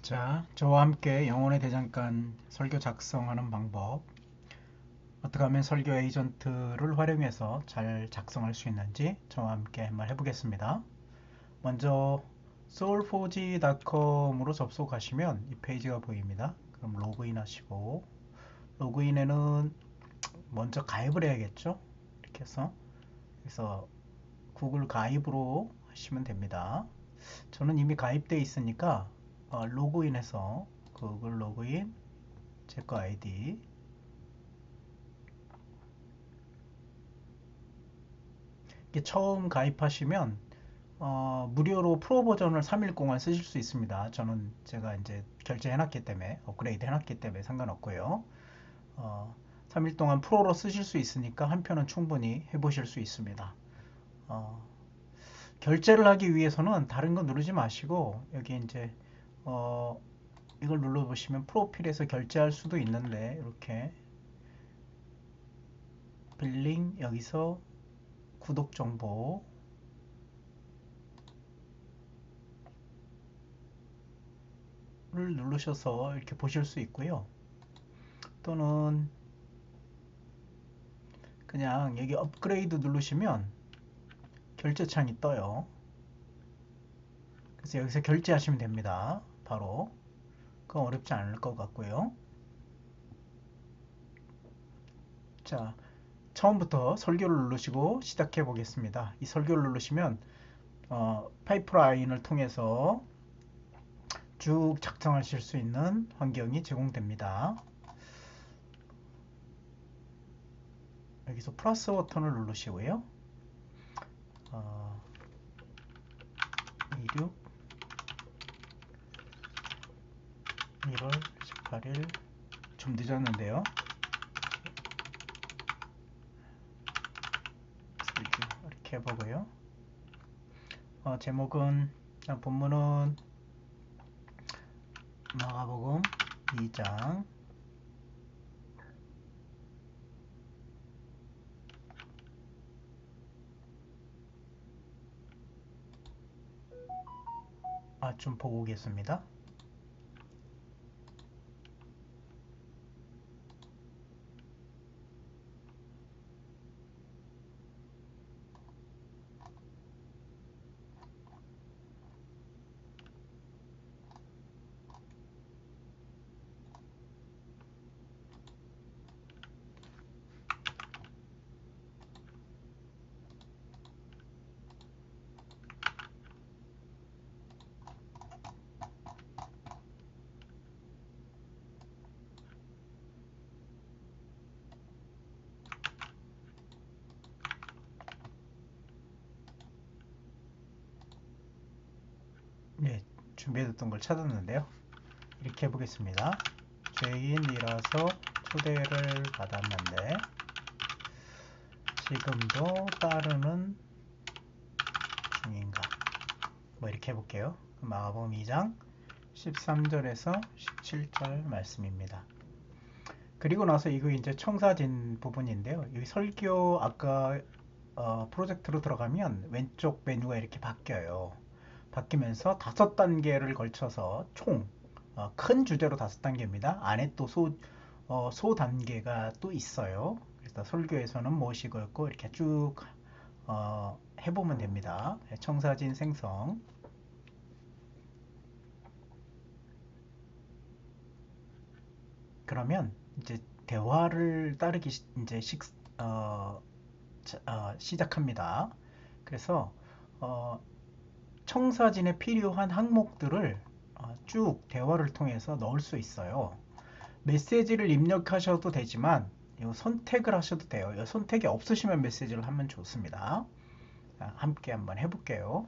자, 저와 함께 영혼의 대장간 설교 작성하는 방법, 어떻게 하면 설교 에이전트를 활용해서 잘 작성할 수 있는지 저와 함께 한번 해보겠습니다. 먼저 soul4g.com으로 접속하시면 이 페이지가 보입니다. 그럼 로그인 하시고, 로그인에는 먼저 가입을 해야겠죠? 이렇게 해서 그래서 구글 가입으로 하시면 됩니다. 저는 이미 가입되어 있으니까 로그인해서 구글 로그인, 제 거 아이디, 이게 처음 가입하시면 무료로 프로 버전을 3일 동안 쓰실 수 있습니다. 제가 이제 결제해놨기 때문에, 업그레이드 해놨기 때문에 상관없고요. 어, 3일 동안 프로로 쓰실 수 있으니까 한 편은 충분히 해보실 수 있습니다. 어, 결제를 하기 위해서는 다른 거 누르지 마시고 여기 이제 어, 이걸 눌러보시면 프로필에서 결제할 수도 있는데, 이렇게 빌링, 여기서 구독 정보를 누르셔서 이렇게 보실 수 있고요. 또는 그냥 여기 업그레이드 누르시면 결제창이 떠요. 그래서 여기서 결제하시면 됩니다. 바로. 그건 어렵지 않을 것 같고요. 자, 처음부터 설교를 누르시고 시작해 보겠습니다. 이 설교를 누르시면 파이프라인을 통해서 쭉 작성하실 수 있는 환경이 제공됩니다. 여기서 플러스 버튼을 누르시고요. 26 1월 18일, 좀 늦었는데요. 이렇게 해보고요. 제목은, 본문은 마가복음 2장 좀 보고 오겠습니다. 네, 준비해뒀던 걸 찾았는데요. 이렇게 해보겠습니다. 죄인이라서 초대를 받았는데 지금도 따르는 중인가? 뭐 이렇게 해볼게요. 마가복음 2장 13절에서 17절 말씀입니다. 그리고 나서 이거 이제 청사진 부분인데요. 여기 설교 아까 프로젝트로 들어가면 왼쪽 메뉴가 이렇게 바뀌어요. 바뀌면서 5단계를 걸쳐서 총 큰 주제로 5단계입니다. 안에 또 소 단계가 또 있어요. 그래서 설교에서는 무엇이 있고 이렇게 쭉 해보면 됩니다. 청사진 생성. 그러면 이제 대화를 따르기 이제 시작합니다. 그래서 어, 청사진에 필요한 항목들을 쭉 대화를 통해서 넣을 수 있어요. 메시지를 입력하셔도 되지만 이 선택을 하셔도 돼요. 이 선택이 없으시면 메시지를 하면 좋습니다. 함께 한번 해볼게요.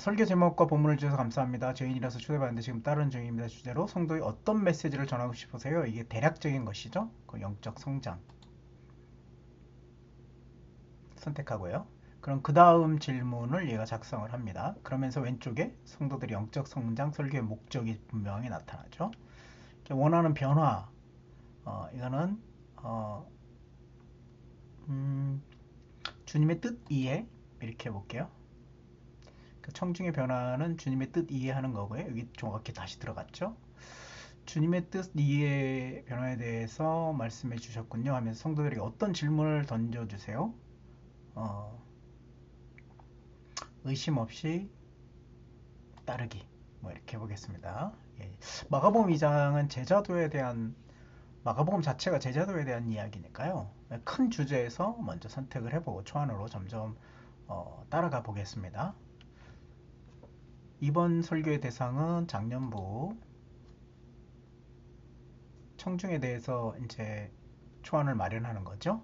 설교 제목과 본문을 주셔서 감사합니다. 죄인이라서 초대받는데 지금 따르는 중입니다. 주제로 성도에 어떤 메시지를 전하고 싶으세요? 이게 대략적인 것이죠. 그 영적 성장 선택하고요. 그럼 그 다음 질문을 얘가 작성을 합니다. 그러면서 왼쪽에 성도들이 영적 성장 설교의 목적이 분명히 나타나죠. 원하는 변화, 이거는 어, 주님의 뜻 이해, 이렇게 해볼게요. 그 청중의 변화는 주님의 뜻 이해하는 거고요. 여기 정확히 다시 들어갔죠. 주님의 뜻 이해 변화에 대해서 말씀해 주셨군요 하면서 성도들에게 어떤 질문을 던져주세요. 어, 의심 없이 따르기. 뭐 이렇게 해보겠습니다. 예. 마가복음 2장은 제자도에 대한 마가복음 자체가 제자도에 대한 이야기니까요. 큰 주제에서 먼저 선택을 해보고 초안으로 점점 따라가 보겠습니다. 이번 설교의 대상은 작년부 청중에 대해서 이제 초안을 마련하는 거죠.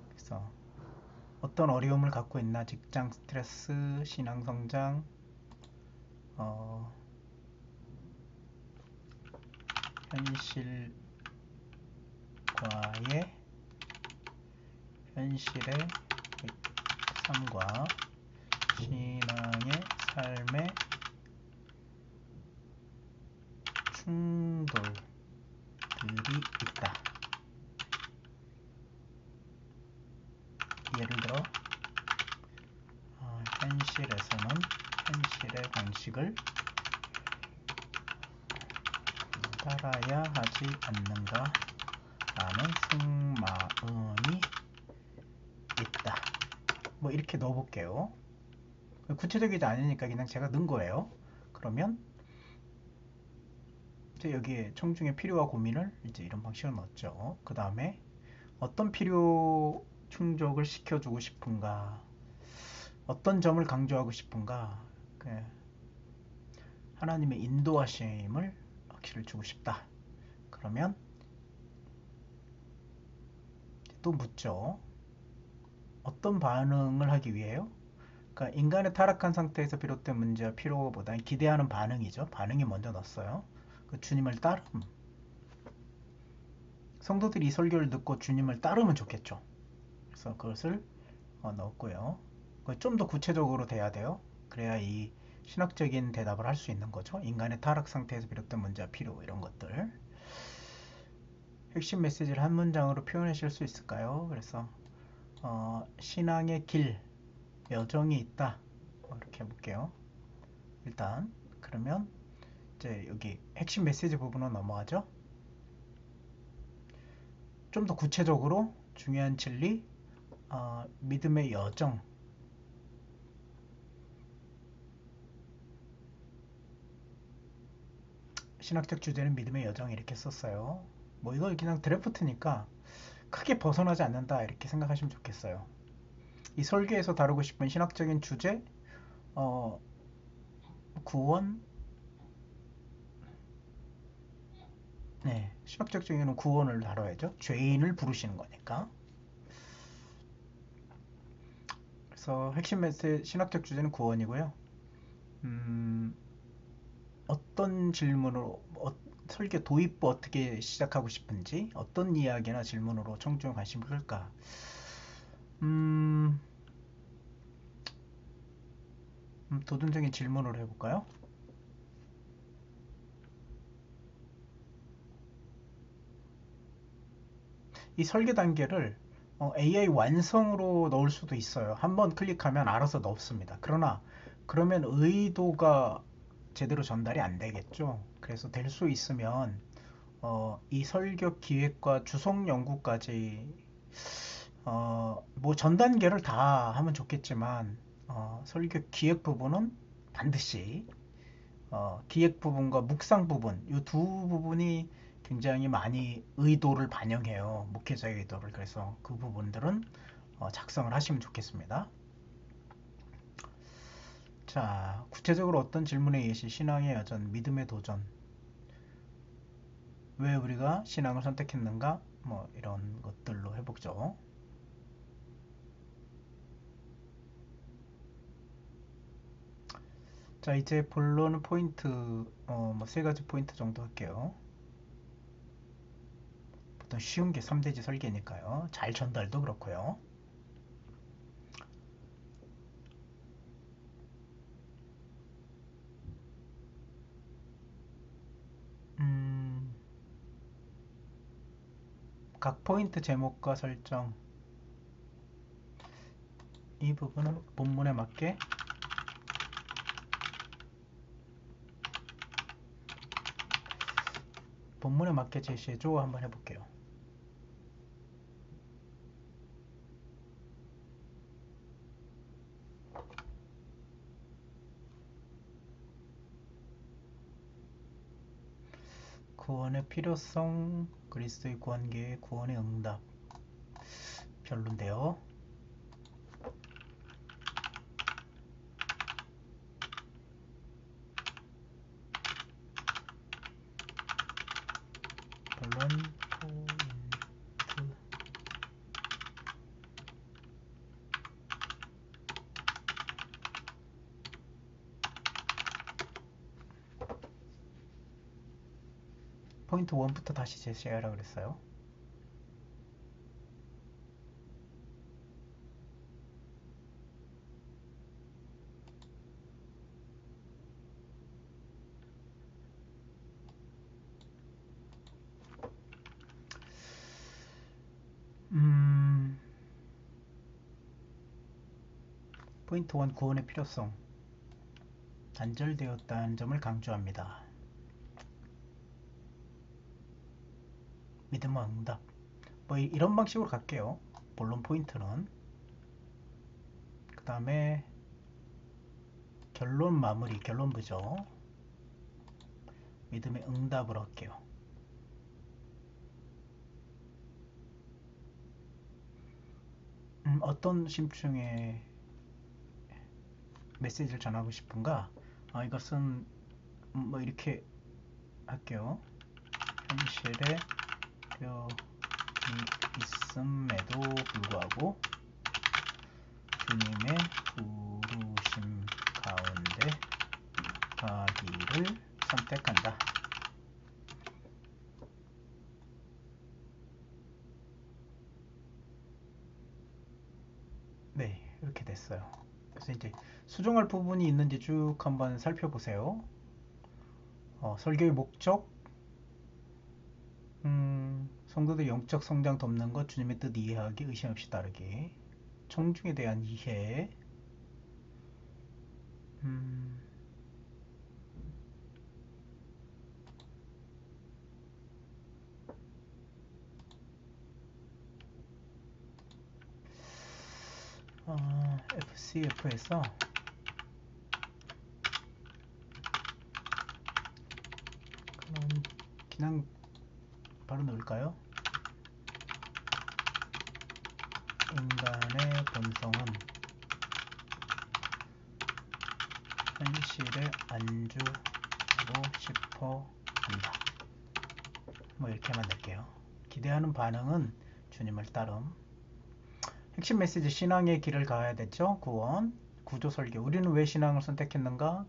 그래서 어떤 어려움을 갖고 있나, 직장 스트레스, 신앙 성장, 현실의 삶과 신앙의 삶의 충돌들이 있다. 예를 들어 현실에서는 현실의 방식을 따라야 하지 않는가 라는 속마음이 있다. 뭐 이렇게 넣어볼게요. 구체적이지 않으니까 그냥 제가 넣은 거예요. 그러면 이제 여기에 청중의 필요와 고민을 이제 이런 방식으로 넣었죠. 그 다음에 어떤 필요 충족을 시켜주고 싶은가, 어떤 점을 강조하고 싶은가, 하나님의 인도하심을 확실히 주고 싶다. 그러면 또 묻죠. 어떤 반응을 하기 위해요? 그러니까 인간의 타락한 상태에서 비롯된 문제와 필요보다는 기대하는 반응이죠. 반응이 먼저 넣었어요. 그 주님을 따름. 성도들이 이 설교를 듣고 주님을 따르면 좋겠죠. 그래서 그것을 넣었고요. 좀 더 구체적으로 돼야 돼요. 그래야 이 신학적인 대답을 할 수 있는 거죠. 인간의 타락 상태에서 비롯된 문제와 필요 이런 것들. 핵심 메시지를 한 문장으로 표현하실 수 있을까요? 그래서 신앙의 길, 여정이 있다. 이렇게 해볼게요. 일단 그러면 이제 여기 핵심 메시지 부분으로 넘어가죠. 좀 더 구체적으로 중요한 진리, 믿음의 여정, 신학적 주제는 믿음의 여정 이렇게 썼어요. 뭐 이거 그냥 드래프트니까 크게 벗어나지 않는다 이렇게 생각하시면 좋겠어요. 이 설계에서 다루고 싶은 신학적인 주제, 구원, 네, 신학적 주제는 구원을 다뤄야죠. 죄인을 부르시는 거니까. 그래서 핵심 메시지 신학적 주제는 구원이고요. 어떤 질문으로 설계 도입부 어떻게 시작하고 싶은지 어떤 이야기나 질문으로 청중의 관심을 끌까? 도전적인 질문으로 해볼까요? 이 설계 단계를 AI 완성으로 넣을 수도 있어요. 한번 클릭하면 알아서 넣습니다. 그러나 그러면 의도가 제대로 전달이 안 되겠죠. 그래서 될 수 있으면 이 설교 기획과 주석 연구까지 뭐 전 단계를 다 하면 좋겠지만 설교 기획 부분은 반드시 기획 부분과 묵상 부분 이 두 부분이 굉장히 많이 의도를 반영해요. 목회자의 의도를. 그래서 그 부분들은 작성을 하시면 좋겠습니다. 자, 구체적으로 어떤 질문에 예시, 신앙의 여전, 믿음의 도전, 왜 우리가 신앙을 선택했는가, 뭐 이런 것들로 해보죠. 자, 이제 본론 포인트, 뭐 세 가지 포인트 정도 할게요. 보통 쉬운 게 3대지 설계니까요. 잘 전달도 그렇고요. 각 포인트 제목과 설정, 이 부분은 본문에 맞게 본문에 맞게 제시해줘. 한번 해볼게요. 구원의 필요성, 그리스도의 구원계의 구원의 응답. 별론데요. 결론 포인트. 포인트 1부터 다시 제시하라 그랬어요. 포인트 1 구원의 필요성. 단절되었다는 점을 강조합니다. 믿음과 응답. 뭐 이런 방식으로 갈게요. 본론 포인트는. 그 다음에 결론 마무리, 결론부죠. 믿음의 응답을 할게요. 어떤 심층의 메시지를 전하고 싶은가? 이것은 뭐 이렇게 할게요. 현실에 뼈이 있음에도 불구하고 주님의 부르심 가운데 가기를 선택한다. 네, 이렇게 됐어요. 그래서 이제 수정할 부분이 있는지 쭉 한번 살펴보세요. 설교의 목적, 성도들 영적 성장 돕는 것, 주님의 뜻 이해하기, 의심 없이 따르기, 청중에 대한 이해, 음, FCF에서 그냥 바로 넣을까요? 인간의 본성은 현실에 안주고 싶어 한다. 뭐 이렇게만 넣을게요. 기대하는 반응은 주님을 따름. 핵심 메시지 신앙의 길을 가야 됐죠. 구원, 구조 설교. 우리는 왜 신앙을 선택했는가?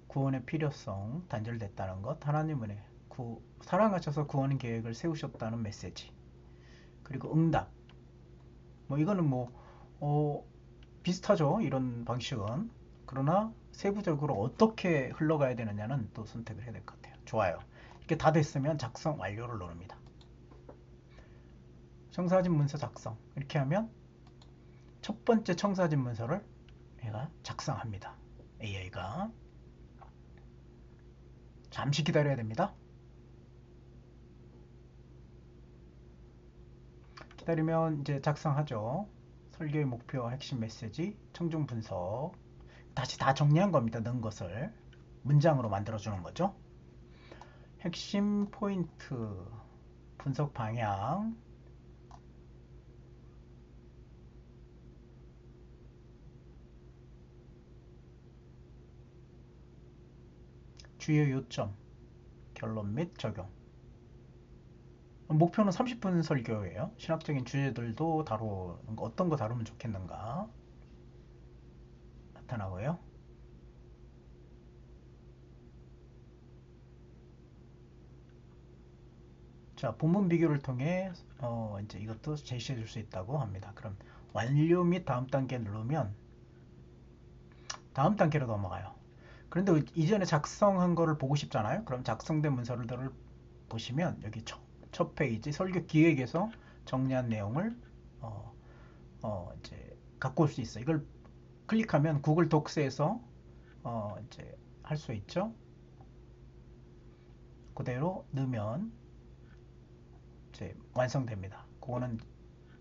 구원의 필요성, 단절됐다는 것, 하나님은 사랑하셔서 구원 계획을 세우셨다는 메시지. 그리고 응답. 뭐 이거는 비슷하죠. 이런 방식은. 그러나 세부적으로 어떻게 흘러가야 되느냐는 또 선택을 해야 될 것 같아요. 좋아요. 이렇게 다 됐으면 작성 완료를 누릅니다. 청사진 문서 작성. 이렇게 하면 첫 번째 청사진 문서를 얘가 작성합니다. AI가. 잠시 기다려야 됩니다. 기다리면 이제 작성하죠. 설교의 목표, 핵심 메시지, 청중 분석. 다시 다 정리한 겁니다. 넣은 것을 문장으로 만들어주는 거죠. 핵심 포인트, 분석 방향, 주요 요점, 결론 및 적용. 목표는 30분 설교예요. 신학적인 주제들도 다루는 거, 어떤 거 다루면 좋겠는가 나타나고요. 자, 본문 비교를 통해 이제 이것도 제시해 줄 수 있다고 합니다. 그럼 완료 및 다음 단계 누르면 다음 단계로 넘어가요. 그런데 이전에 작성한 거를 보고 싶잖아요. 그럼 작성된 문서를 보시면 여기 첫 페이지 설교 기획에서 정리한 내용을 이제 갖고 올 수 있어요. 이걸 클릭하면 구글 독스에서 이제 할 수 있죠. 그대로 넣으면 이제 완성됩니다. 그거는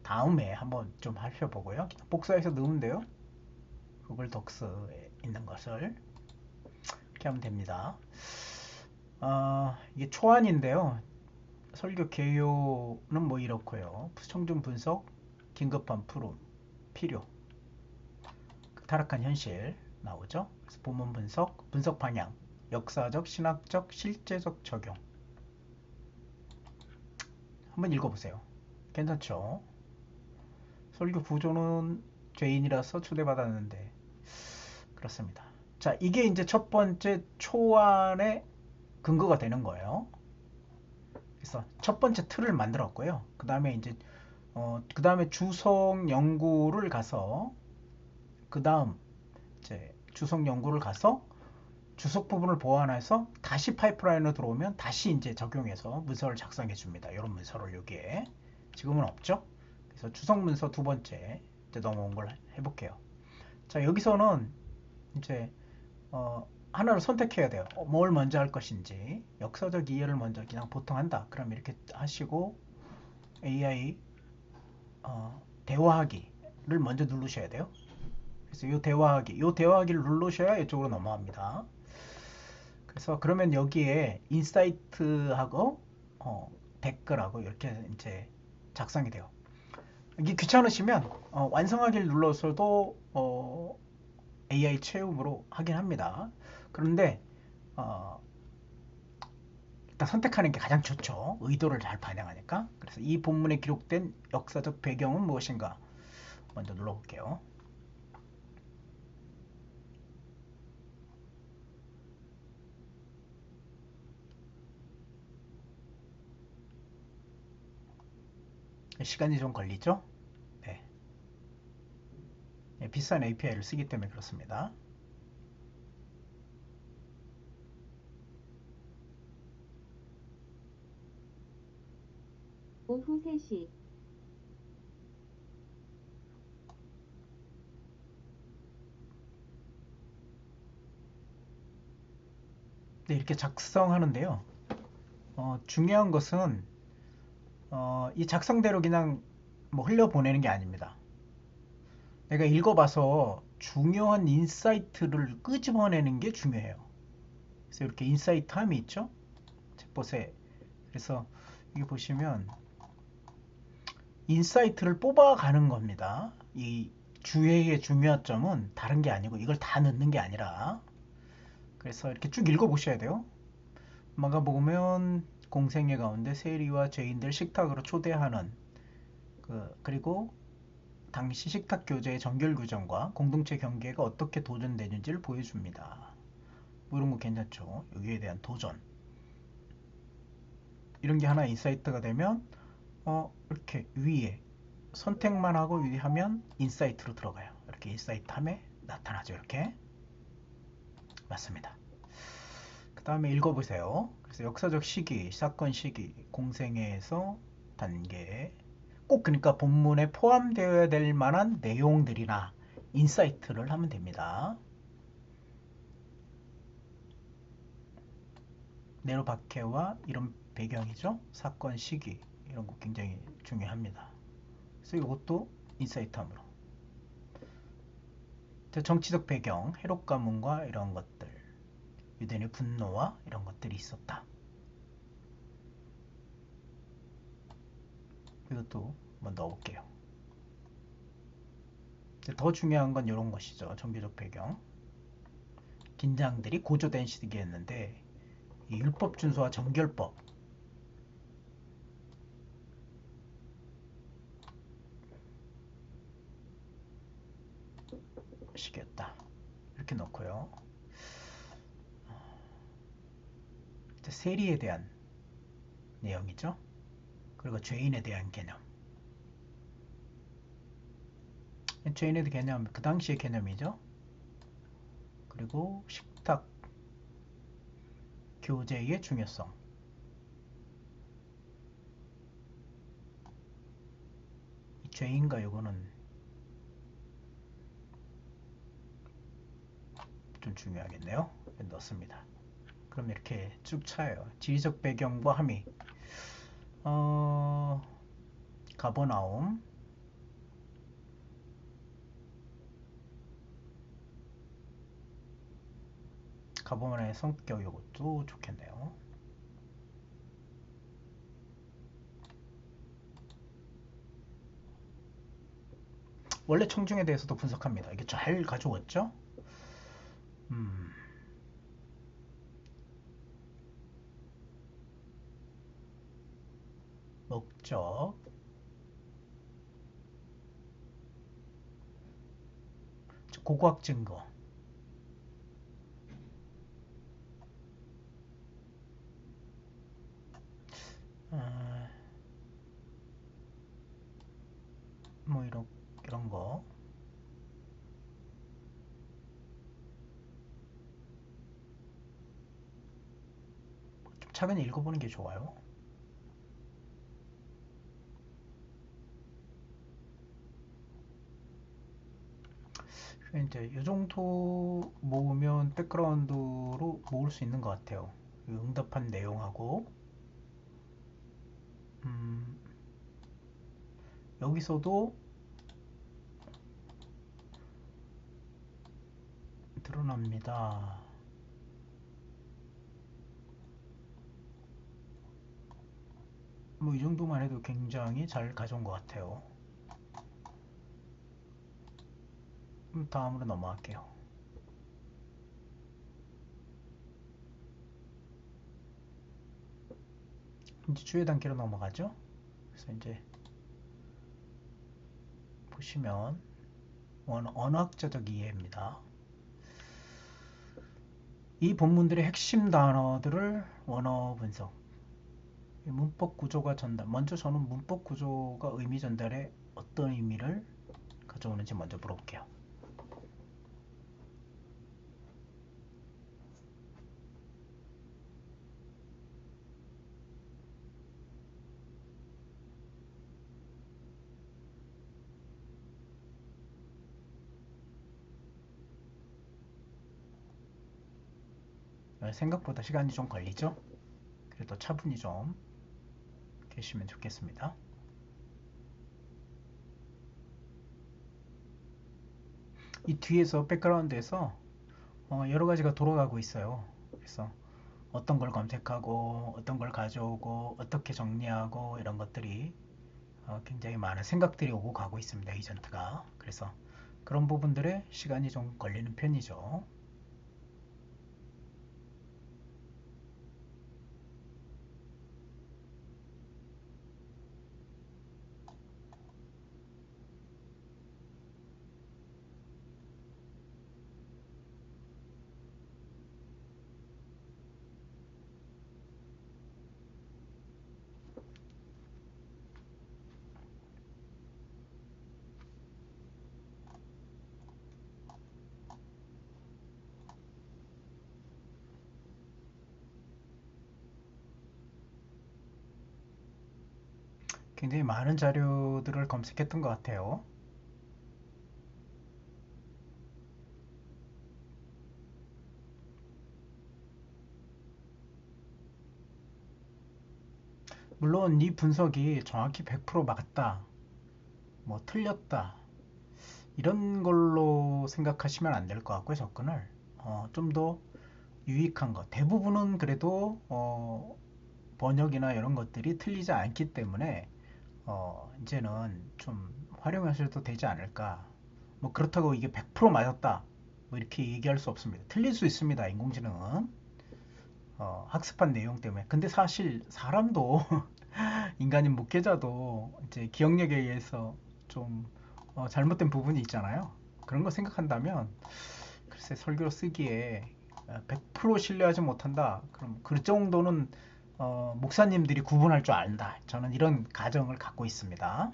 다음에 한번 좀 살펴보고요. 복사해서 넣으면 돼요. 구글 독스에 있는 것을 이렇게 하면 됩니다. 이게 초안인데요. 설교 개요는 뭐 이렇고요. 청중 분석, 긴급한 풀음, 필요, 타락한 현실 나오죠. 그래서 본문 분석, 분석 방향, 역사적, 신학적, 실제적 적용. 한번 읽어보세요. 괜찮죠? 설교 구조는 죄인이라서 초대받았는데 그렇습니다. 자, 이게 이제 첫 번째 초안의 근거가 되는 거예요. 그래서 첫 번째 틀을 만들었고요. 그 다음에 이제 그 다음에 주석 연구를 가서 그 다음 이제 주석 연구를 가서 주석 부분을 보완해서 다시 파이프라인으로 들어오면 다시 이제 적용해서 문서를 작성해 줍니다. 이런 문서를 여기에 지금은 없죠. 그래서 주석 문서 두 번째 이제 넘어온 걸 해볼게요. 자, 여기서는 이제 하나를 선택해야 돼요. 뭘 먼저 할 것인지. 역사적 이해를 먼저 그냥 보통 한다. 그럼 이렇게 하시고 AI 대화하기를 먼저 누르셔야 돼요. 그래서 이 대화하기를 누르셔야 이쪽으로 넘어갑니다. 그래서 그러면 여기에 인사이트하고 댓글하고 이렇게 이제 작성이 돼요. 이게 귀찮으시면 완성하기를 눌러서도 AI 채움으로 하긴 합니다. 그런데 어, 일단 선택하는 게 가장 좋죠. 의도를 잘 반영하니까. 그래서 이 본문에 기록된 역사적 배경은 무엇인가 먼저 눌러볼게요. 시간이 좀 걸리죠? 네. 비싼 API를 쓰기 때문에 그렇습니다. 오후 3시 네, 이렇게 작성하는데요. 중요한 것은 이 작성대로 그냥 뭐 흘려보내는 게 아닙니다. 내가 읽어봐서 중요한 인사이트를 끄집어내는 게 중요해요. 그래서 이렇게 인사이트 함이 있죠? 챗봇에. 그래서 여기 보시면 인사이트를 뽑아가는 겁니다. 이 주의의 중요한 점은 다른 게 아니고 이걸 다 넣는 게 아니라 그래서 이렇게 쭉 읽어보셔야 돼요. 마가복음은 공생애 가운데 세리와 죄인들 식탁으로 초대하는 그리고 당시 식탁 교제의 정결 규정과 공동체 경계가 어떻게 도전되는지를 보여줍니다. 뭐 이런 거 괜찮죠? 여기에 대한 도전. 이런 게 하나 인사이트가 되면 이렇게 위에 선택만 하고 위하면 인사이트로 들어가요. 이렇게 인사이트 함에 나타나죠. 이렇게. 맞습니다. 그 다음에 읽어보세요. 그래서 역사적 시기, 사건 시기, 공생애에서 단계. 꼭 그러니까 본문에 포함되어야 될 만한 내용들이나 인사이트를 하면 됩니다. 네로 박해와 이런 배경이죠. 사건 시기 이런 거 굉장히 중요합니다. 그래서 이것도 인사이트함으로. 정치적 배경, 헤롯 가문과 이런 것들, 유대인의 분노와 이런 것들이 있었다. 이것도 한번 넣어볼게요. 더 중요한 건 이런 것이죠. 종교적 배경. 긴장들이 고조된 시기였는데 이 율법 준수와 정결법 시기였다. 이렇게 넣고요. 세리에 대한 내용이죠. 그리고 죄인에 대한 개념. 죄인에 대한 개념, 그 당시의 개념이죠. 그리고 식탁 교제의 중요성. 이 죄인과 요거는 좀 중요하겠네요. 넣습니다. 그럼 이렇게 쭉 차요. 지리적 배경과 함의. 어, 가버나움. 가버나움의 성격 이것도 좋겠네요. 원래 청중에 대해서도 분석합니다. 이게 잘 가져왔죠? 음, 목적, 고고학 증거. 어, 뭐 이런 거. 좀 차근히 읽어보는 게 좋아요. 이제 이 정도 모으면 백그라운드로 모을 수 있는 것 같아요. 응답한 내용하고 음, 여기서도 드러납니다. 뭐 이 정도만 해도 굉장히 잘 가져온 것 같아요. 다음으로 넘어갈게요. 이제 주요 단계로 넘어가죠. 그래서 이제 보시면 언어학자적 이해입니다. 이 본문들의 핵심 단어들을 원어 분석. 문법 구조가 전달. 먼저 저는 문법 구조가 의미 전달에 어떤 의미를 가져오는지 먼저 물어볼게요. 생각보다 시간이 좀 걸리죠? 그래도 차분히 좀 계시면 좋겠습니다. 이 뒤에서 백그라운드에서 여러 가지가 돌아가고 있어요. 그래서 어떤 걸 검색하고 어떤 걸 가져오고 어떻게 정리하고 이런 것들이 굉장히 많은 생각들이 오고 가고 있습니다. 에이전트가. 그래서 그런 부분들에 시간이 좀 걸리는 편이죠. 굉장히 많은 자료들을 검색했던 것 같아요. 물론 이 분석이 정확히 100% 맞다, 뭐 틀렸다 이런 걸로 생각하시면 안 될 것 같고요. 접근을 좀 더 유익한 것. 대부분은 그래도 번역이나 이런 것들이 틀리지 않기 때문에 이제는 좀 활용하셔도 되지 않을까. 뭐 그렇다고 이게 100% 맞았다, 뭐 이렇게 얘기할 수 없습니다. 틀릴 수 있습니다. 인공지능은 학습한 내용 때문에. 근데 사실 사람도 인간인 목회자도 이제 기억력에 의해서 좀 잘못된 부분이 있잖아요. 그런 거 생각한다면 글쎄 설교 쓰기에 100% 신뢰하지 못한다. 그럼 그 정도는 목사님들이 구분할 줄 안다. 저는 이런 가정을 갖고 있습니다.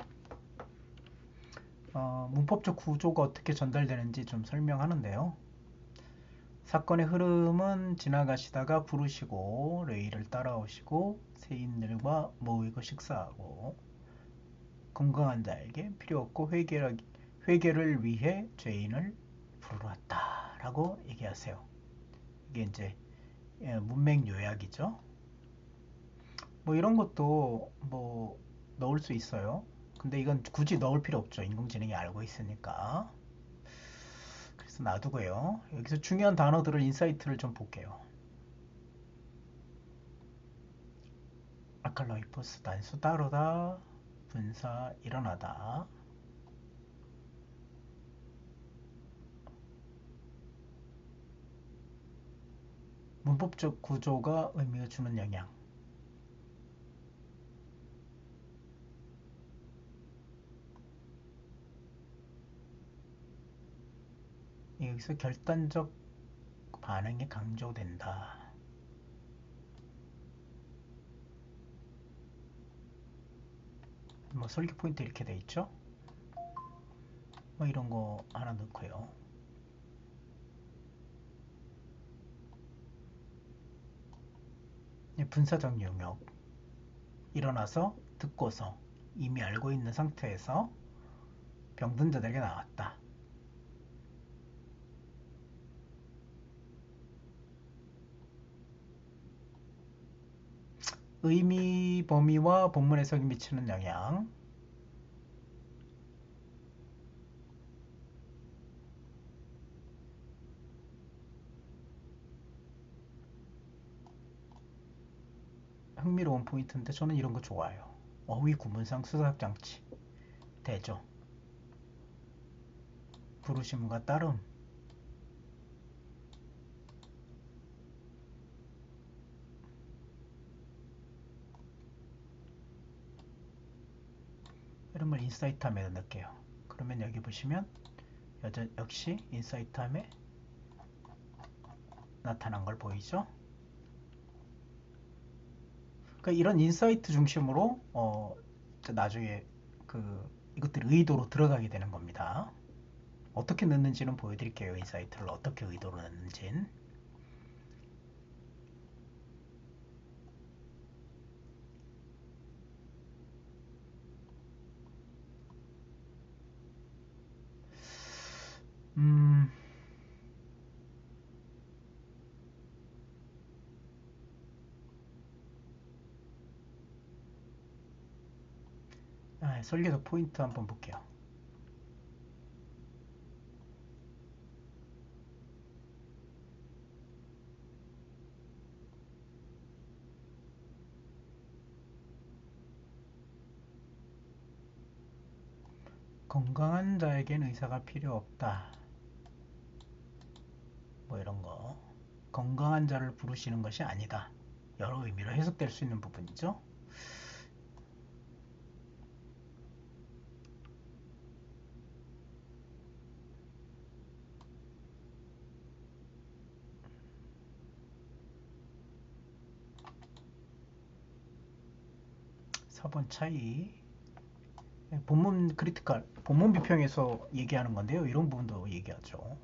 문법적 구조가 어떻게 전달되는지 좀 설명하는데요. 사건의 흐름은 지나가시다가 부르시고 레이를 따라오시고 세인들과 모이고 식사하고 건강한 자에게 필요 없고 회개를 위해 죄인을 부르러 왔다라고 얘기하세요. 이게 이제 예, 문맥 요약이죠. 뭐 이런 것도 뭐 넣을 수 있어요. 근데 이건 굳이 넣을 필요 없죠. 인공지능이 알고 있으니까. 그래서 놔두고요. 여기서 중요한 단어들을 인사이트를 좀 볼게요. 아칼로이포스 단수 따르다 분사 일어나다 문법적 구조가 의미가 주는 영향 여기서 결단적 반응이 강조된다. 뭐 설계 포인트 이렇게 돼 있죠. 뭐 이런 거 하나 넣고요. 분사적 용역 일어나서 듣고서 이미 알고 있는 상태에서 병든 자들에게 나왔다. 의미 범위와 본문 해석이 미치는 영향 흥미로운 포인트인데 저는 이런 거 좋아요. 어휘 구문상 수사적 장치 대조 부르심과 따름 이런 걸 인사이트함에 넣을게요. 그러면 여기 보시면 역시 인사이트함에 나타난 걸 보이죠? 그러니까 이런 인사이트 중심으로 나중에 이것들이 의도로 들어가게 되는 겁니다. 어떻게 넣는지는 보여드릴게요. 인사이트를 어떻게 의도로 넣는지는. 음, 설계도 포인트 한번 볼게요. 건강한 자에겐 의사가 필요 없다. 뭐 이런 거. 건강한 자를 부르시는 것이 아니다. 여러 의미로 해석될 수 있는 부분이죠. 4번 차이. 본문 크리티컬, 본문 비평에서 얘기하는 건데요. 이런 부분도 얘기하죠.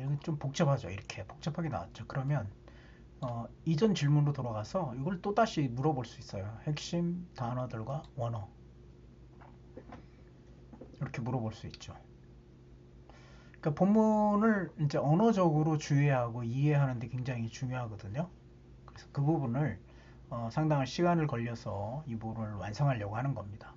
여기 좀 복잡하죠. 이렇게 복잡하게 나왔죠. 그러면 이전 질문으로 돌아가서 이걸 또 다시 물어볼 수 있어요. 핵심 단어들과 원어 이렇게 물어볼 수 있죠. 그러니까 본문을 이제 언어적으로 주의하고 이해하는 데 굉장히 중요하거든요. 그래서 그 부분을 상당한 시간을 걸려서 이 부분을 완성하려고 하는 겁니다.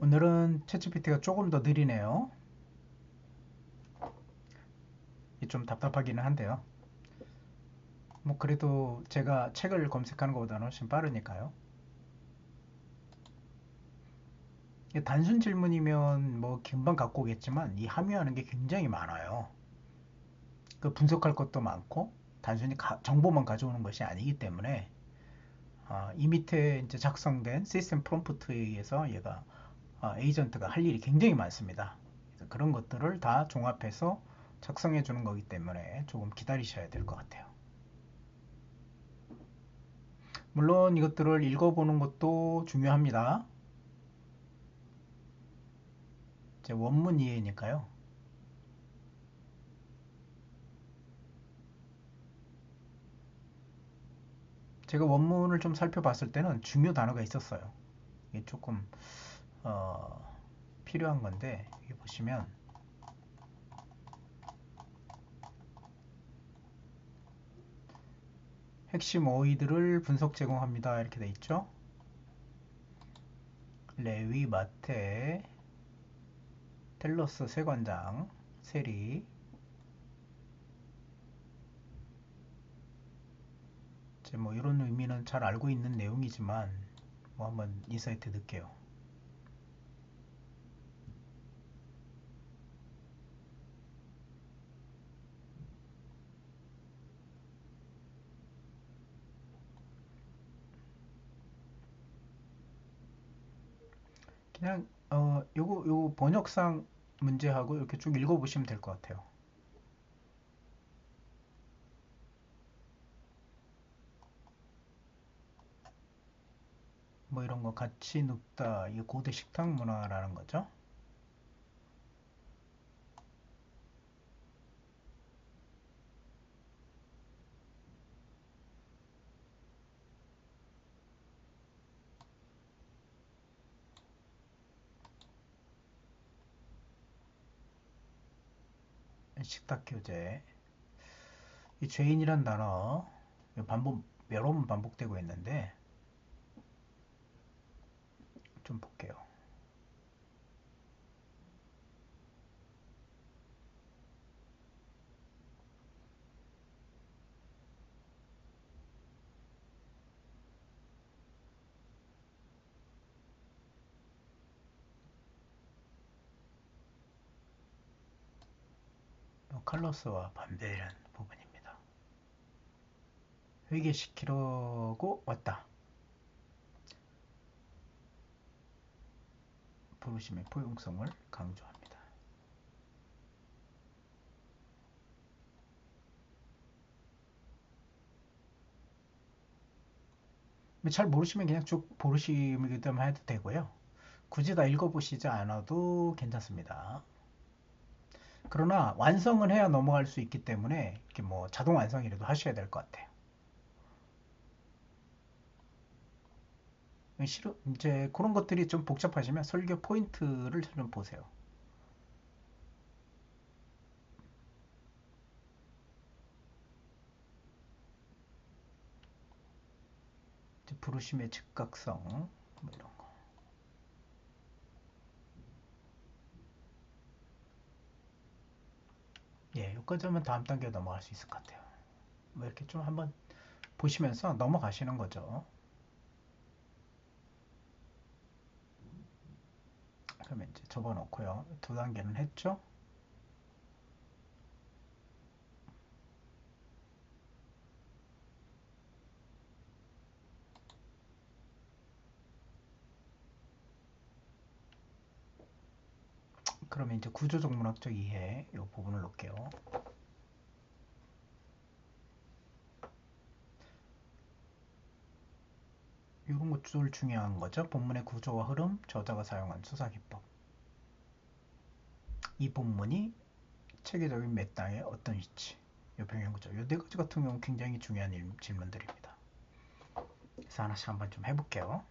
오늘은 챗GPT가 조금 더 느리네요. 좀 답답하기는 한데요. 뭐 그래도 제가 책을 검색하는 것보다는 훨씬 빠르니까요. 단순 질문이면 뭐 금방 갖고 오겠지만 이 함유하는 게 굉장히 많아요. 그 분석할 것도 많고 단순히 정보만 가져오는 것이 아니기 때문에 이 밑에 이제 작성된 시스템 프롬프트에 의해서 얘가 에이전트가 할 일이 굉장히 많습니다. 그래서 그런 것들을 다 종합해서 작성해 주는 거기 때문에 조금 기다리셔야 될 것 같아요. 물론 이것들을 읽어보는 것도 중요합니다. 이제 원문 이해니까요. 제가 원문을 좀 살펴봤을 때는 중요 단어가 있었어요. 이게 조금 어, 필요한 건데 여기 보시면 핵심 어휘들을 분석 제공합니다. 이렇게 돼 있죠. 레위, 마테, 텔러스 세관장, 세리. 이제 뭐 이런 의미는 잘 알고 있는 내용이지만 뭐 한번 인사이트 넣을게요. 그냥 요거 번역상 문제하고 이렇게 쭉 읽어보시면 될 것 같아요. 뭐 이런 거 같이 눕다, 이 고대 식탁 문화라는 거죠. 식탁 교재. 이 죄인이란 단어 반복 여러 번 반복되고 있는데 좀 볼게요. 칼로스와 반대되는 부분입니다. 회개시키려고 왔다. 부르심의 포용성을 강조합니다. 잘 모르시면 그냥 쭉 보시기만 해도 되고요. 굳이 다 읽어보시지 않아도 괜찮습니다. 그러나 완성은 해야 넘어갈 수 있기 때문에 이렇게 뭐 자동 완성이라도 하셔야 될 것 같아요. 이제 그런 것들이 좀 복잡하시면 설교 포인트를 좀 보세요. 부르심의 즉각성 뭐 이런 거. 예, 여기까지 하면 다음 단계로 넘어갈 수 있을 것 같아요. 뭐 이렇게 좀 한번 보시면서 넘어가시는 거죠. 그러면 이제 접어놓고요. 두 단계는 했죠. 그러면 이제 구조적 문학적 이해 이 부분을 놓을게요. 이런 것들 중요한 거죠. 본문의 구조와 흐름, 저자가 사용한 수사 기법. 이 본문이 체계적인 맥락의 어떤 위치, 이 병행구조. 이 네 가지 같은 경우는 굉장히 중요한 질문들입니다. 그래서 하나씩 한번 좀 해볼게요.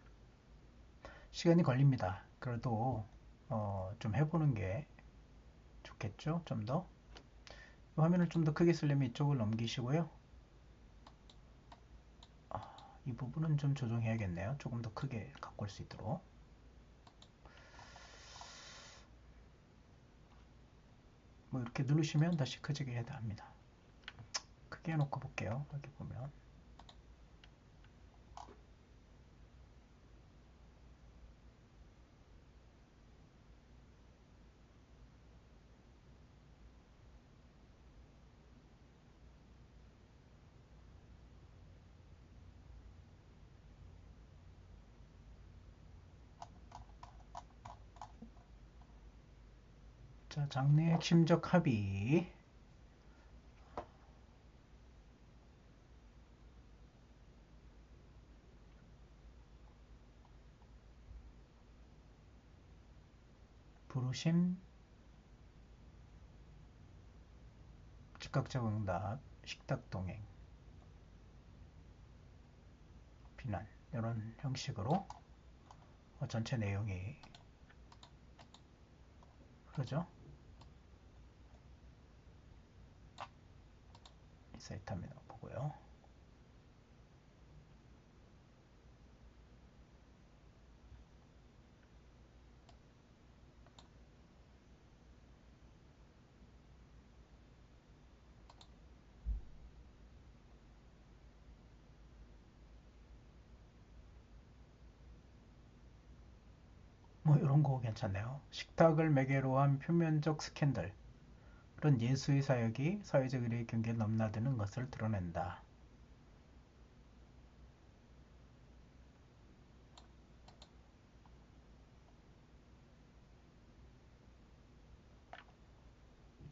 시간이 걸립니다. 그래도 좀 해보는 게 좋겠죠? 좀 더. 화면을 좀 더 크게 쓰려면 이쪽을 넘기시고요. 이 부분은 좀 조정해야겠네요. 조금 더 크게 갖고 올 수 있도록. 뭐 이렇게 누르시면 다시 크게 해답니다. 크게 해놓고 볼게요. 여기 보면 자, 장내 핵심적 합의. 부르심, 즉각적 응답, 식탁 동행, 비난 이런 형식으로 전체 내용이 흐르죠. 이 사이트 화면 보고요. 뭐 이런 거 괜찮네요. 식탁을 매개로 한 표면적 스캔들. 그런 예수의 사역이 사회적 의례의 경계에 넘나드는 것을 드러낸다.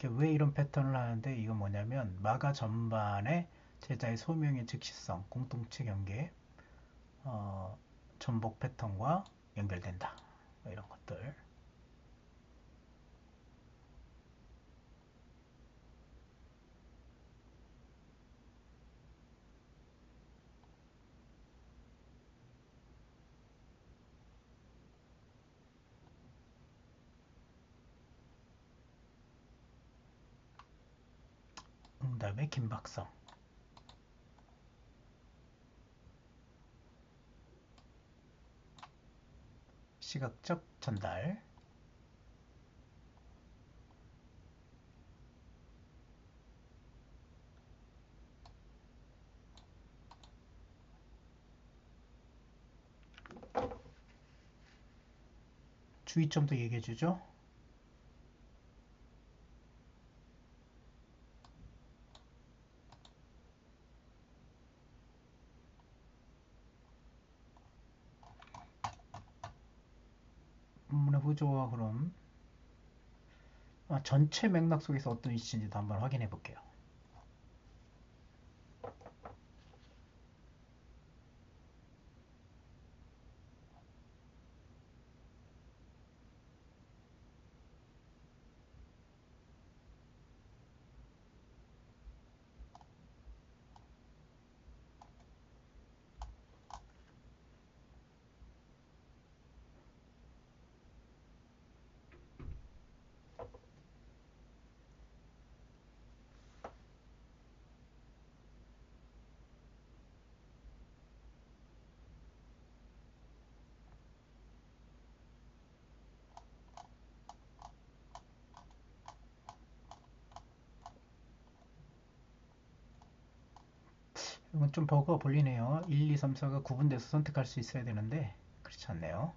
왜 이런 패턴을 하는데 이건 뭐냐면 마가 전반에 제자의 소명의 즉시성, 공동체 경계, 어, 전복 패턴과 연결된다. 뭐 이런 것들. 응답의 긴박성. 시각적 전달. 주의점도 얘기해 주죠. 본문의 구조와 그럼 전체 맥락 속에서 어떤 이슈인지도 한번 확인해 볼게요. 이건 좀 버그가 걸리네요. 1, 2, 3, 4가 구분돼서 선택할 수 있어야 되는데 그렇지 않네요.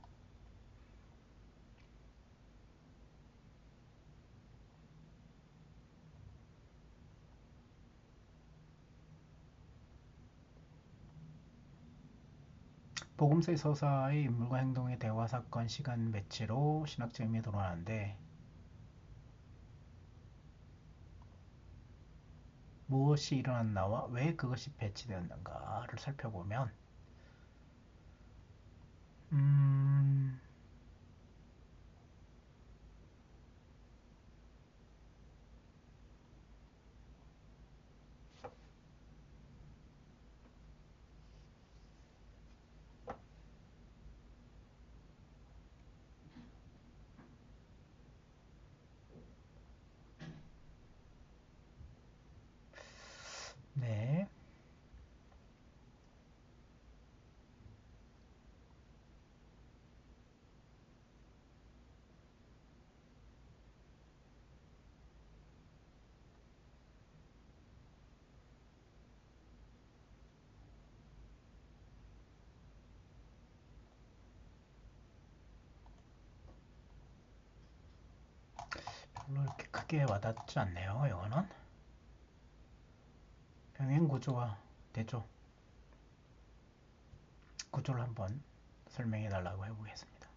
복음서의 서사의 인물과 행동의 대화, 사건, 시간 배치로 신학적 의미에 드러나는데 무엇이 일어났나와 왜 그것이 배치되었는가를 살펴보면 음, 네. 별로 이렇게 크게 와닿지 않네요. 이거는 병행 구조와 대조 구조를 한번 설명해 달라고 해보겠습니다.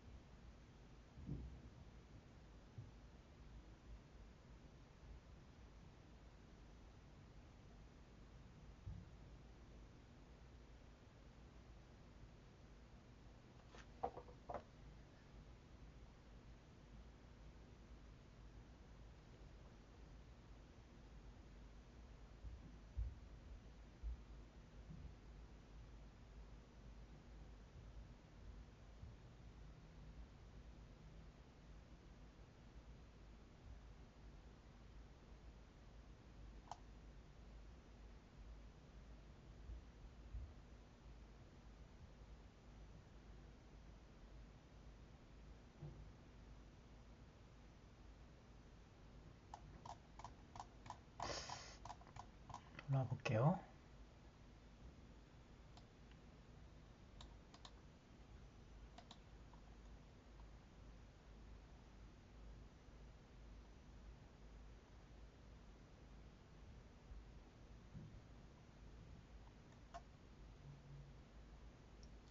놔볼게요.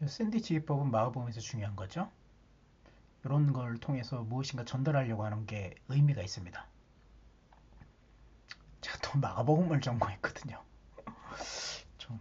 샌드위치 기법은 마가복음에서 중요한 거죠. 이런 걸 통해서 무엇인가 전달하려고 하는 게 의미가 있습니다. 제가 또 마가복음을 전공했거든요. 좀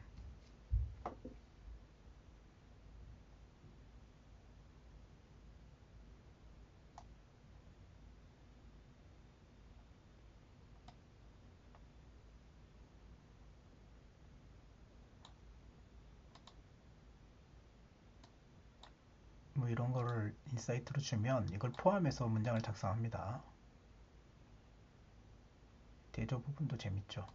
뭐 이런 거를 인사이트로 주면 이걸 포함해서 문장을 작성합니다. 대조 부분도 재밌죠.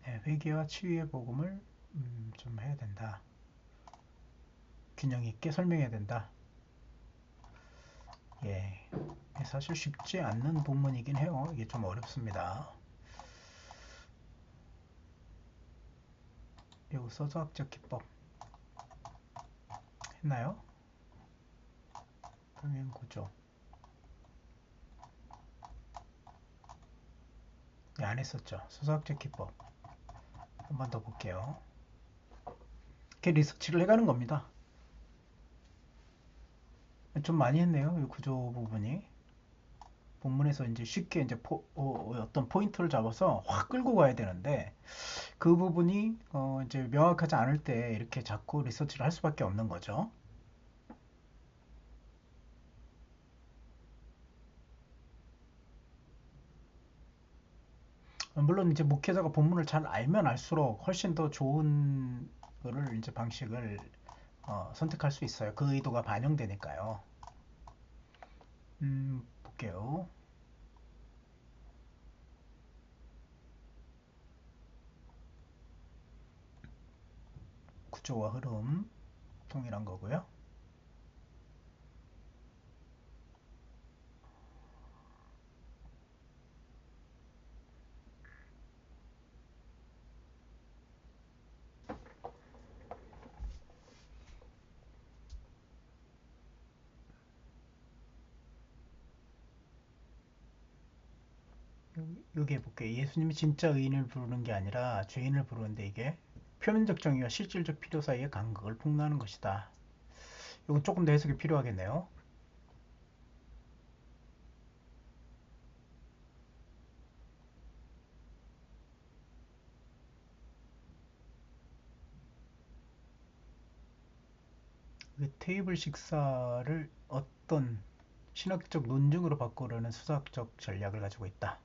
네, 회개와 치유의 복음을 좀 해야 된다. 균형 있게 설명해야 된다. 예, 사실 쉽지 않는 본문이긴 해요. 이게 좀 어렵습니다. 그리고 서사학적 기법 했나요? 평행 구조. 네, 안 했었죠. 서사학적 기법. 한 번 더 볼게요. 이렇게 리서치를 해가는 겁니다. 좀 많이 했네요. 이 구조 부분이. 본문에서 이제 쉽게 이제 어떤 포인트를 잡아서 확 끌고 가야 되는데 그 부분이 이제 명확하지 않을 때 이렇게 자꾸 리서치를 할 수밖에 없는 거죠. 물론 이제 목회자가 본문을 잘 알면 알수록 훨씬 더 좋은 거를 이제 방식을 선택할 수 있어요. 그 의도가 반영되니까요. 볼게요. 구조와 흐름 동일한 거고요. 여기 해볼게요. 예수님이 진짜 의인을 부르는 게 아니라 죄인을 부르는데 이게 표면적 정의와 실질적 필요 사이의 간극을 폭로하는 것이다. 이건 조금 더 해석이 필요하겠네요. 그 테이블 식사를 어떤 신학적 논증으로 바꾸려는 수사학적 전략을 가지고 있다.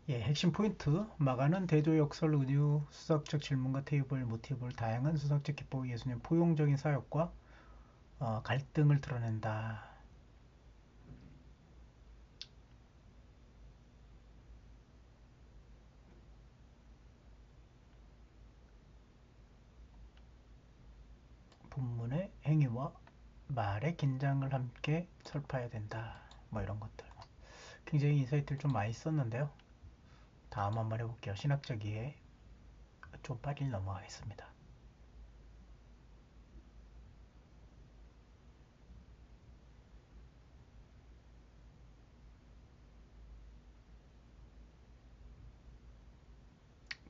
예, 핵심 포인트. 마가는 대조역설, 은유, 수학적 질문과 테이블, 모티브를 다양한 수학적 기법의 예술의 포용적인 사역과 갈등을 드러낸다. 본문의 행위와 말의 긴장을 함께 설파해야 된다. 뭐 이런 것들. 굉장히 인사이트를 좀 많이 썼는데요. 다음 한번 해볼게요. 신학적 이해. 좀 빨리 넘어가겠습니다.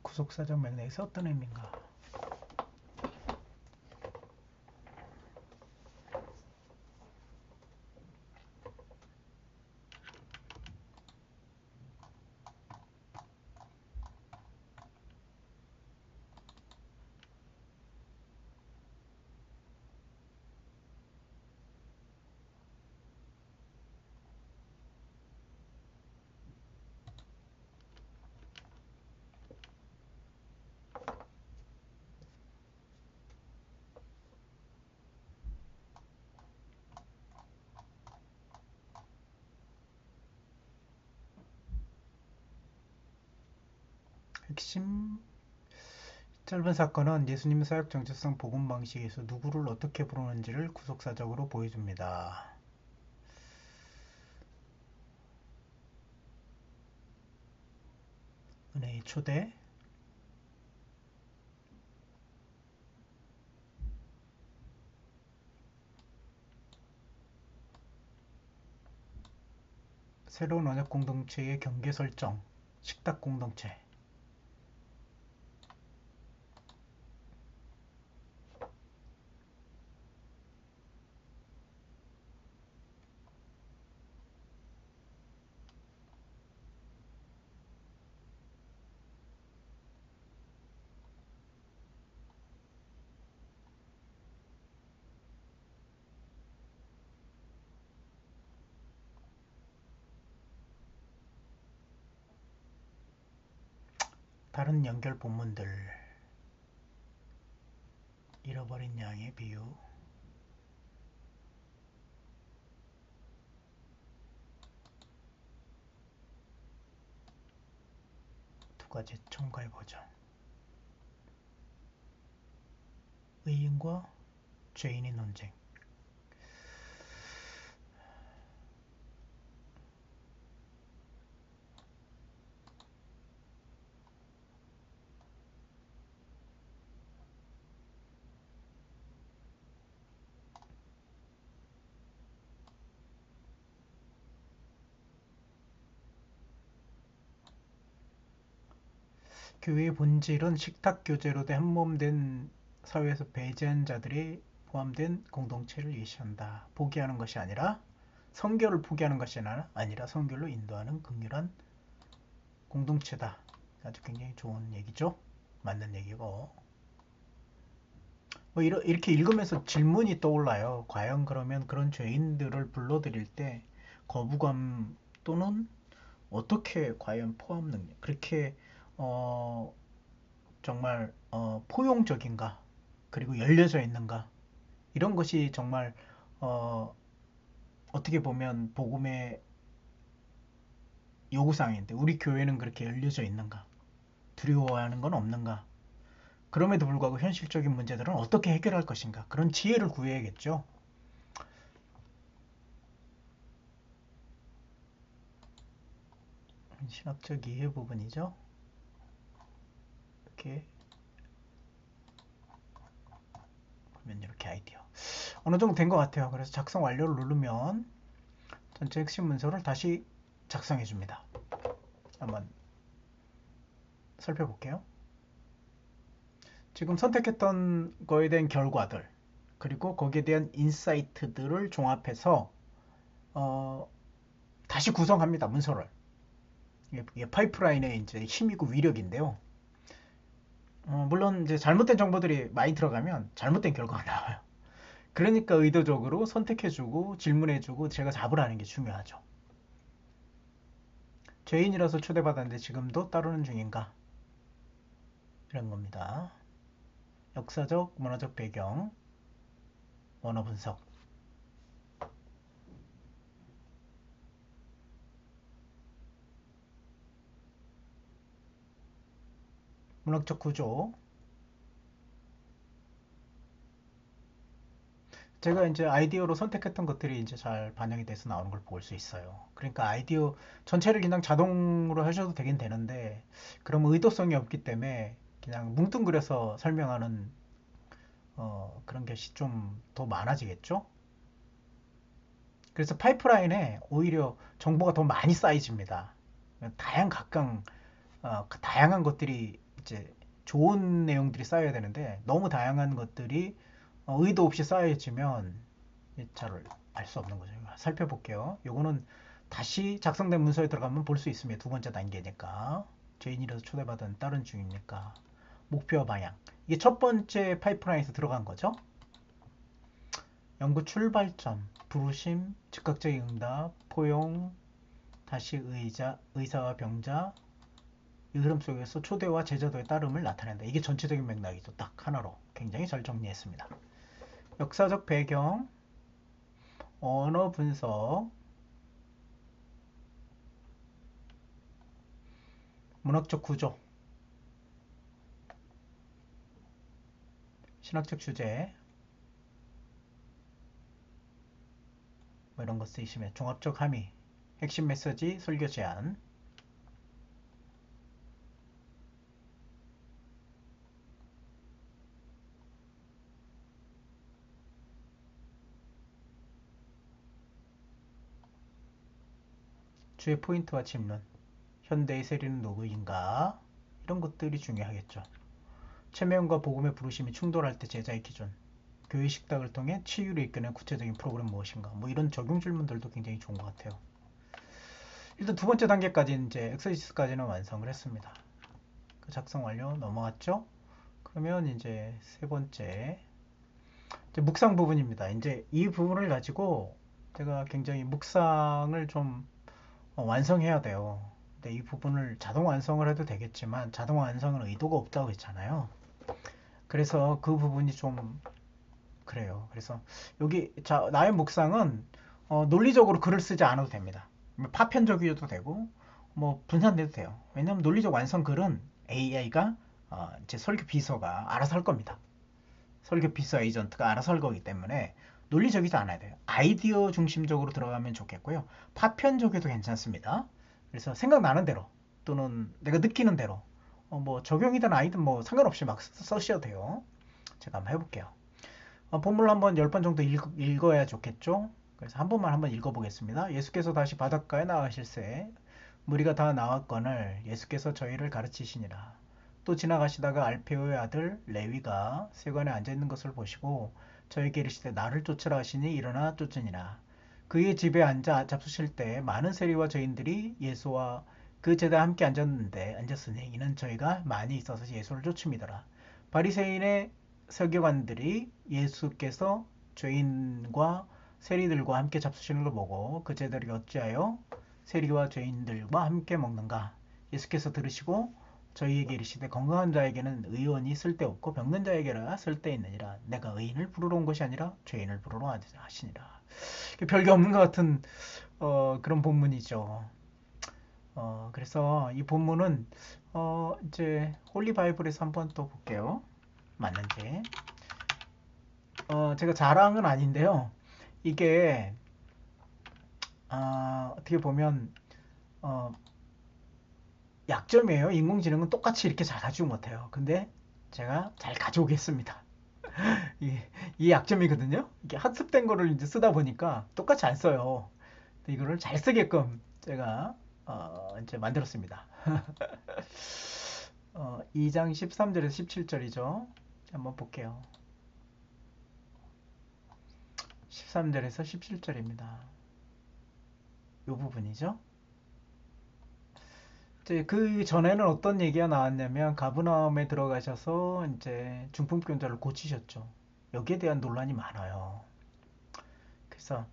구속사적 맥락에서 어떤 의미인가? 핵심 짧은 사건은 예수님의 사역 정체성 복음 방식에서 누구를 어떻게 부르는지를 구속사적으로 보여줍니다. 은혜의 초대, 새로운 언약 공동체의 경계 설정, 식탁 공동체. 다른 연결 본문들, 잃어버린 양의 비유, 두 가지 첨가해보죠. 의인과 죄인의 논쟁. 교회의 본질은 식탁 교제로 한몸된 사회에서 배제한 자들이 포함된 공동체를 예시한다. 포기하는 것이 아니라 성결을 포기하는 것이 아니라 성결로 인도하는 긍휼한 공동체다. 아주 굉장히 좋은 얘기죠. 맞는 얘기고. 뭐 이렇게 읽으면서 질문이 떠올라요. 과연 그러면 그런 죄인들을 불러들일 때 거부감 또는 어떻게 과연 포함 능력 그렇게 어, 정말 포용적인가 그리고 열려져 있는가 이런 것이 정말 어, 어떻게 보면 복음의 요구사항인데 우리 교회는 그렇게 열려져 있는가 두려워하는 건 없는가 그럼에도 불구하고 현실적인 문제들은 어떻게 해결할 것인가 그런 지혜를 구해야겠죠. 신학적 이해 부분이죠. 이렇게 보면 이렇게 아이디어 어느 정도 된 것 같아요. 그래서 작성 완료를 누르면 전체 핵심 문서를 다시 작성해 줍니다. 한번 살펴볼게요. 지금 선택했던 거에 대한 결과들 그리고 거기에 대한 인사이트들을 종합해서 다시 구성합니다. 문서를. 이게 파이프라인의 이제 힘이고 위력인데요. 물론 이제 잘못된 정보들이 많이 들어가면 잘못된 결과가 나와요. 그러니까 의도적으로 선택해주고 질문해주고 제가 잡으라는 게 중요하죠. 죄인이라서 초대받았는데 지금도 따르는 중인가? 이런 겁니다. 역사적, 문화적 배경, 언어 분석, 문학적 구조. 제가 이제 아이디어로 선택했던 것들이 이제 잘 반영이 돼서 나오는 걸 볼 수 있어요. 그러니까 아이디어 전체를 그냥 자동으로 하셔도 되긴 되는데, 그럼 의도성이 없기 때문에 그냥 뭉뚱그려서 설명하는 그런 것이 좀 더 많아지겠죠? 그래서 파이프라인에 오히려 정보가 더 많이 쌓여집니다. 다양한 것들이 이제 좋은 내용들이 쌓여야 되는데 너무 다양한 것들이 의도 없이 쌓여지면 잘 알 수 없는 거죠. 살펴볼게요. 요거는 다시 작성된 문서에 들어가면 볼 수 있습니다. 두 번째 단계니까. 죄인이라서 초대받은 다른 중이니까. 목표 방향. 이게 첫 번째 파이프라인에서 들어간 거죠. 연구 출발점, 부르심, 즉각적인 응답, 포용, 다시 의사와 병자, 이 흐름 속에서 초대와 제자도의 따름을 나타낸다. 이게 전체적인 맥락이죠. 딱 하나로 굉장히 잘 정리했습니다. 역사적 배경, 언어 분석, 문학적 구조, 신학적 주제, 뭐 이런 거 쓰시면 종합적 함의, 핵심 메시지, 설교 제안, 주의 포인트와 질문, 현대의 세리는 누구인가, 이런 것들이 중요하겠죠. 체면과 복음의 부르심이 충돌할 때 제자의 기준, 교회 식탁을 통해 치유를 이끄는 구체적인 프로그램 무엇인가, 뭐 이런 적용 질문들도 굉장히 좋은 것 같아요. 일단 두 번째 단계까지 이제 엑서시스까지는 완성을 했습니다. 그 작성 완료 넘어갔죠? 그러면 이제 세 번째 이제 묵상 부분입니다. 이제 이 부분을 가지고 제가 굉장히 묵상을 좀 완성해야 돼요. 근데 이 부분을 자동 완성을 해도 되겠지만 자동 완성은 의도가 없다고 했잖아요. 그래서 그 부분이 좀 그래요. 그래서 여기 나의 묵상은 논리적으로 글을 쓰지 않아도 됩니다. 파편적이어도 되고 뭐 분산돼도 돼요. 왜냐하면 논리적 완성 글은 AI가 제 설교 비서가 알아서 할 겁니다. 설교 비서 에이전트가 알아서 할 거기 때문에 논리적이지 않아야 돼요. 아이디어 중심적으로 들어가면 좋겠고요. 파편적이어도 괜찮습니다. 그래서 생각나는 대로 또는 내가 느끼는 대로 뭐 적용이든 아니든 뭐 상관없이 막 써셔도 돼요. 제가 한번 해볼게요. 본문을 한번 10번 정도 읽어야 좋겠죠? 그래서 한 번만 한번 읽어보겠습니다. 예수께서 다시 바닷가에 나가실새 무리가 다 나왔거늘 예수께서 저희를 가르치시니라. 또 지나가시다가 알페오의 아들 레위가 세관에 앉아있는 것을 보시고 저에게 이르시되 나를 쫓으라 하시니 일어나 쫓으니라. 그의 집에 앉아 잡수실 때 많은 세리와 저인들이 예수와 그 제자와 함께 앉았으니 이는 저희가 많이 있어서 예수를 쫓음이더라. 바리새인의 서기관들이 예수께서 죄인과 세리들과 함께 잡수시는 걸 보고 그 제자들이 어찌하여 세리와 죄인들과 함께 먹는가? 예수께서 들으시고 저희에게 이르시되 건강한 자에게는 의원이 쓸데없고 병든 자에게라 쓸데있느니라. 내가 의인을 부르러 온 것이 아니라 죄인을 부르러 하시니라. 별게 없는 것 같은 그런 본문이죠. 그래서 이 본문은 이제 홀리 바이블에서 한번 또 볼게요. 맞는지. 제가 자랑은 아닌데요. 이게 어떻게 보면 약점이에요. 인공지능은 똑같이 이렇게 잘 가지고 못해요. 근데 제가 잘 가져오겠습니다. 이 약점이거든요. 이게 학습된 거를 이제 쓰다 보니까 똑같이 안 써요. 근데 이거를 잘 쓰게끔 제가 이제 만들었습니다. 2장 13절에서 17절이죠. 한번 볼게요. 13절에서 17절입니다. 이 부분이죠. 이제 그 전에는 어떤 얘기가 나왔냐면 가브나움에 들어가셔서 이제 중풍병자를 고치셨죠. 여기에 대한 논란이 많아요. 그래서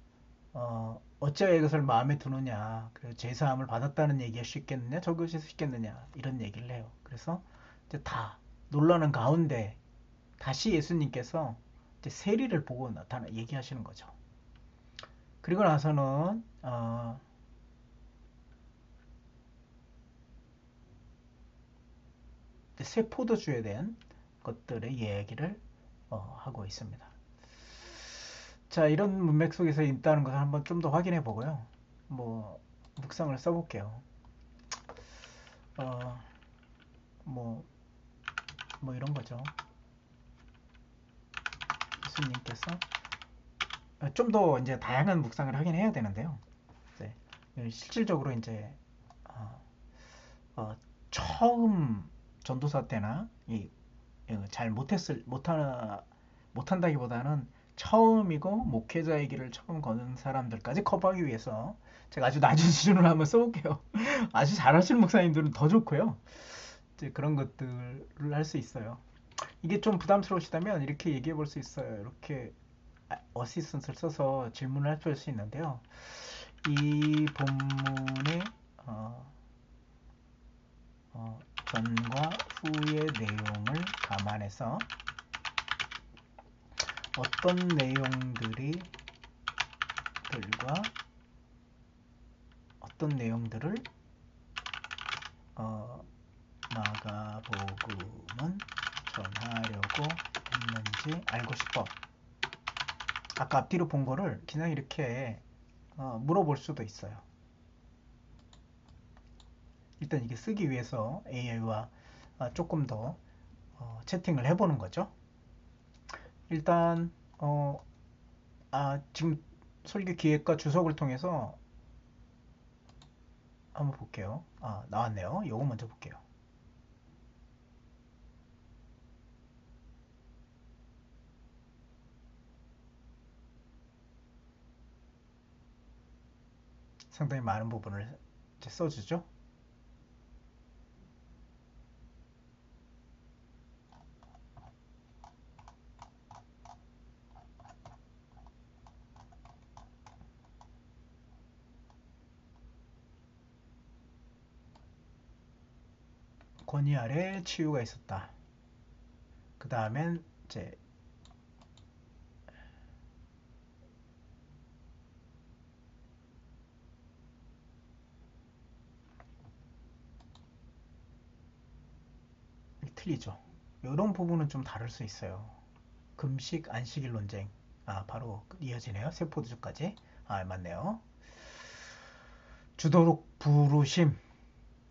어찌하여 이것을 마음에 두느냐, 그리고 제사함을 받았다는 얘기할 수 있겠느냐, 저것일 수 있겠느냐, 이런 얘기를 해요. 그래서 이제 다 놀라는 가운데 다시 예수님께서 이제 세리를 보고 얘기하시는 거죠. 그리고 나서는 새 포도주에 대한 것들의 이야기를 하고 있습니다. 자, 이런 문맥 속에서 있다는 것을 한번 좀 더 확인해 보고요. 뭐 묵상을 써볼게요. 어, 뭐, 뭐 이런 거죠. 예수님께서 좀 더 이제 다양한 묵상을 하긴 해야 되는데요. 네, 실질적으로 이제 어, 어, 처음 전도사 때나 잘 못한다기보다는 처음이고 목회자의 길을 처음 거는 사람들까지 커버하기 위해서 제가 아주 낮은 수준으로 한번 써볼게요. 아주 잘하시는 목사님들은 더 좋고요. 이제 그런 것들을 할 수 있어요. 이게 좀 부담스러우시다면 이렇게 얘기해 볼 수 있어요. 이렇게 어시스턴트를 써서 질문을 할 수 있는데요. 이 본문의 어, 전과 후의 내용을 감안해서 어떤 내용들을 마가복음은 전하려고 했는지 알고 싶어. 아까 앞뒤로 본 거를 그냥 이렇게 물어볼 수도 있어요. 일단 이게 쓰기 위해서 AI와 조금 더 채팅을 해보는 거죠. 일단 지금 설교 기획과 주석을 통해서 한번 볼게요. 나왔네요. 요거 먼저 볼게요. 상당히 많은 부분을 이제 써주죠. 권위 아래 치유가 있었다. 그 다음엔 이제 틀리죠. 이런 부분은 좀 다를 수 있어요. 금식 안식일 논쟁. 바로 이어지네요. 세포주까지. 맞네요. 주도록 부르심,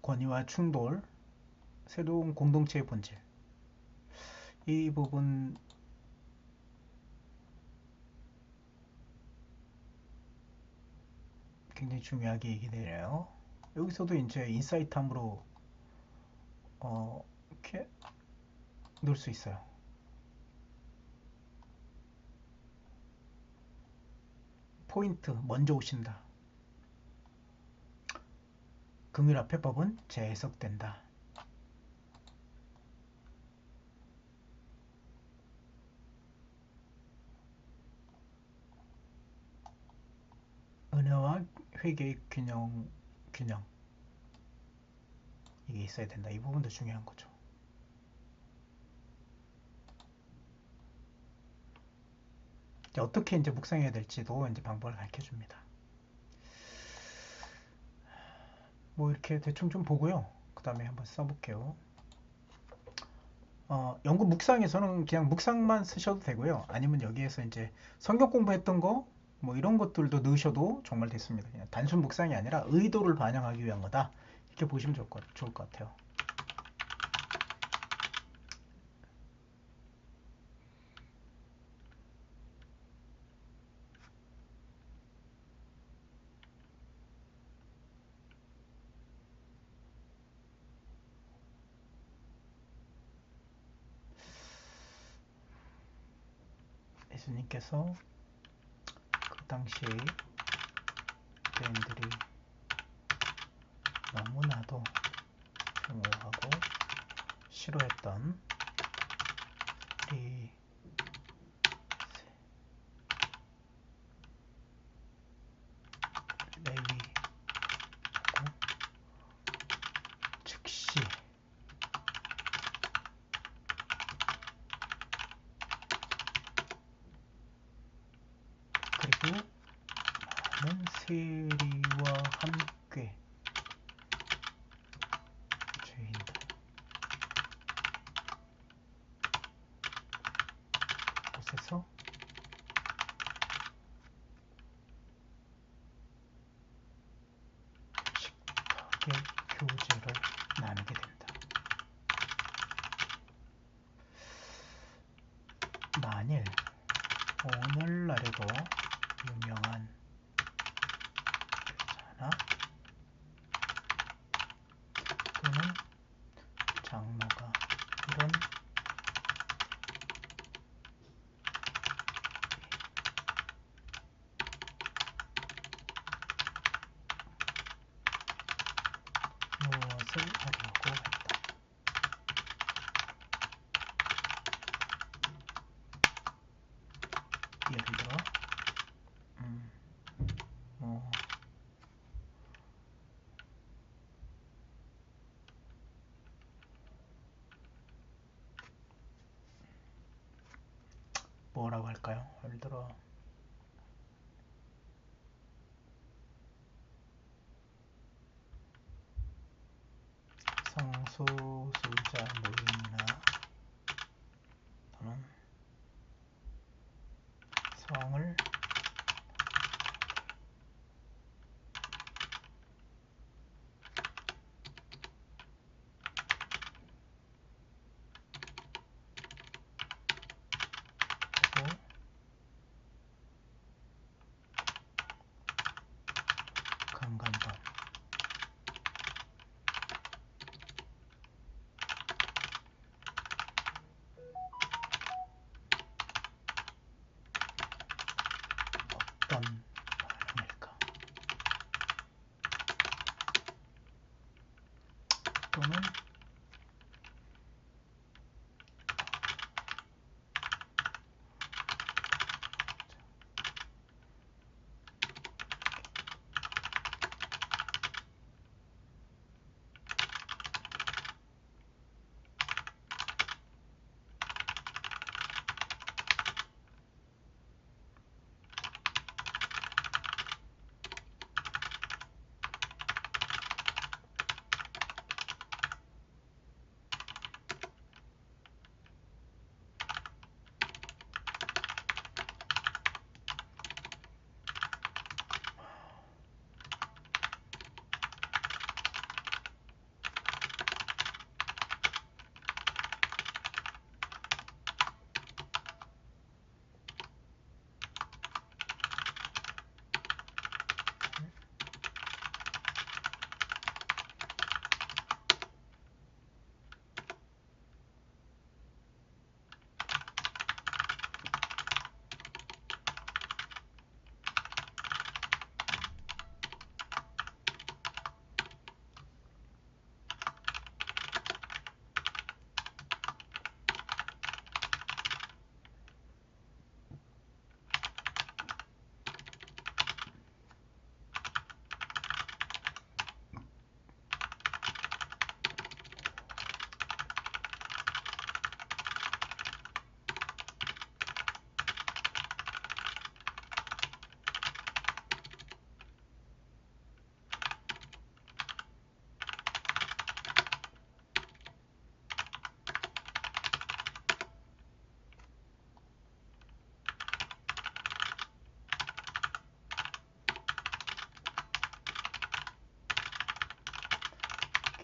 권위와 충돌, 새로운 공동체의 본질. 이 부분 굉장히 중요하게 얘기되네요. 여기서도 이제 인사이트함으로 이렇게 넣을 수 있어요. 포인트 먼저 오신다. 금일 앞에 법은 재해석된다. 은혜와 회개의 균형 이게 있어야 된다. 이 부분도 중요한 거죠. 이제 어떻게 이제 묵상해야 될지도 이제 방법을 가르쳐 줍니다. 뭐 이렇게 대충 좀 보고요. 그 다음에 한번 써볼게요. 연구 묵상에서는 그냥 묵상만 쓰셔도 되고요. 아니면 여기에서 이제 성경 공부했던 거, 뭐 이런 것들도 넣으셔도 정말 됐습니다. 그냥 단순 묵상이 아니라 의도를 반영하기 위한 거다. 이렇게 보시면 좋을 것 같아요. 예수님께서 그 당시 유대인들이 너무나도 혐오하고 싫어했던 이 많은 세리와 함께 죄인들 곳에서 식탁의 교제를 나누게 된다. 만일 오늘날에도 유명한 교사나 또는 장로가 이런 무엇을 하려고 했다. 예를 들어 뭐 뭐라고 할까요? 예를 들어 성소수자 모임이나 또는 성을 하고 강간범 어떤 반응일까? 또는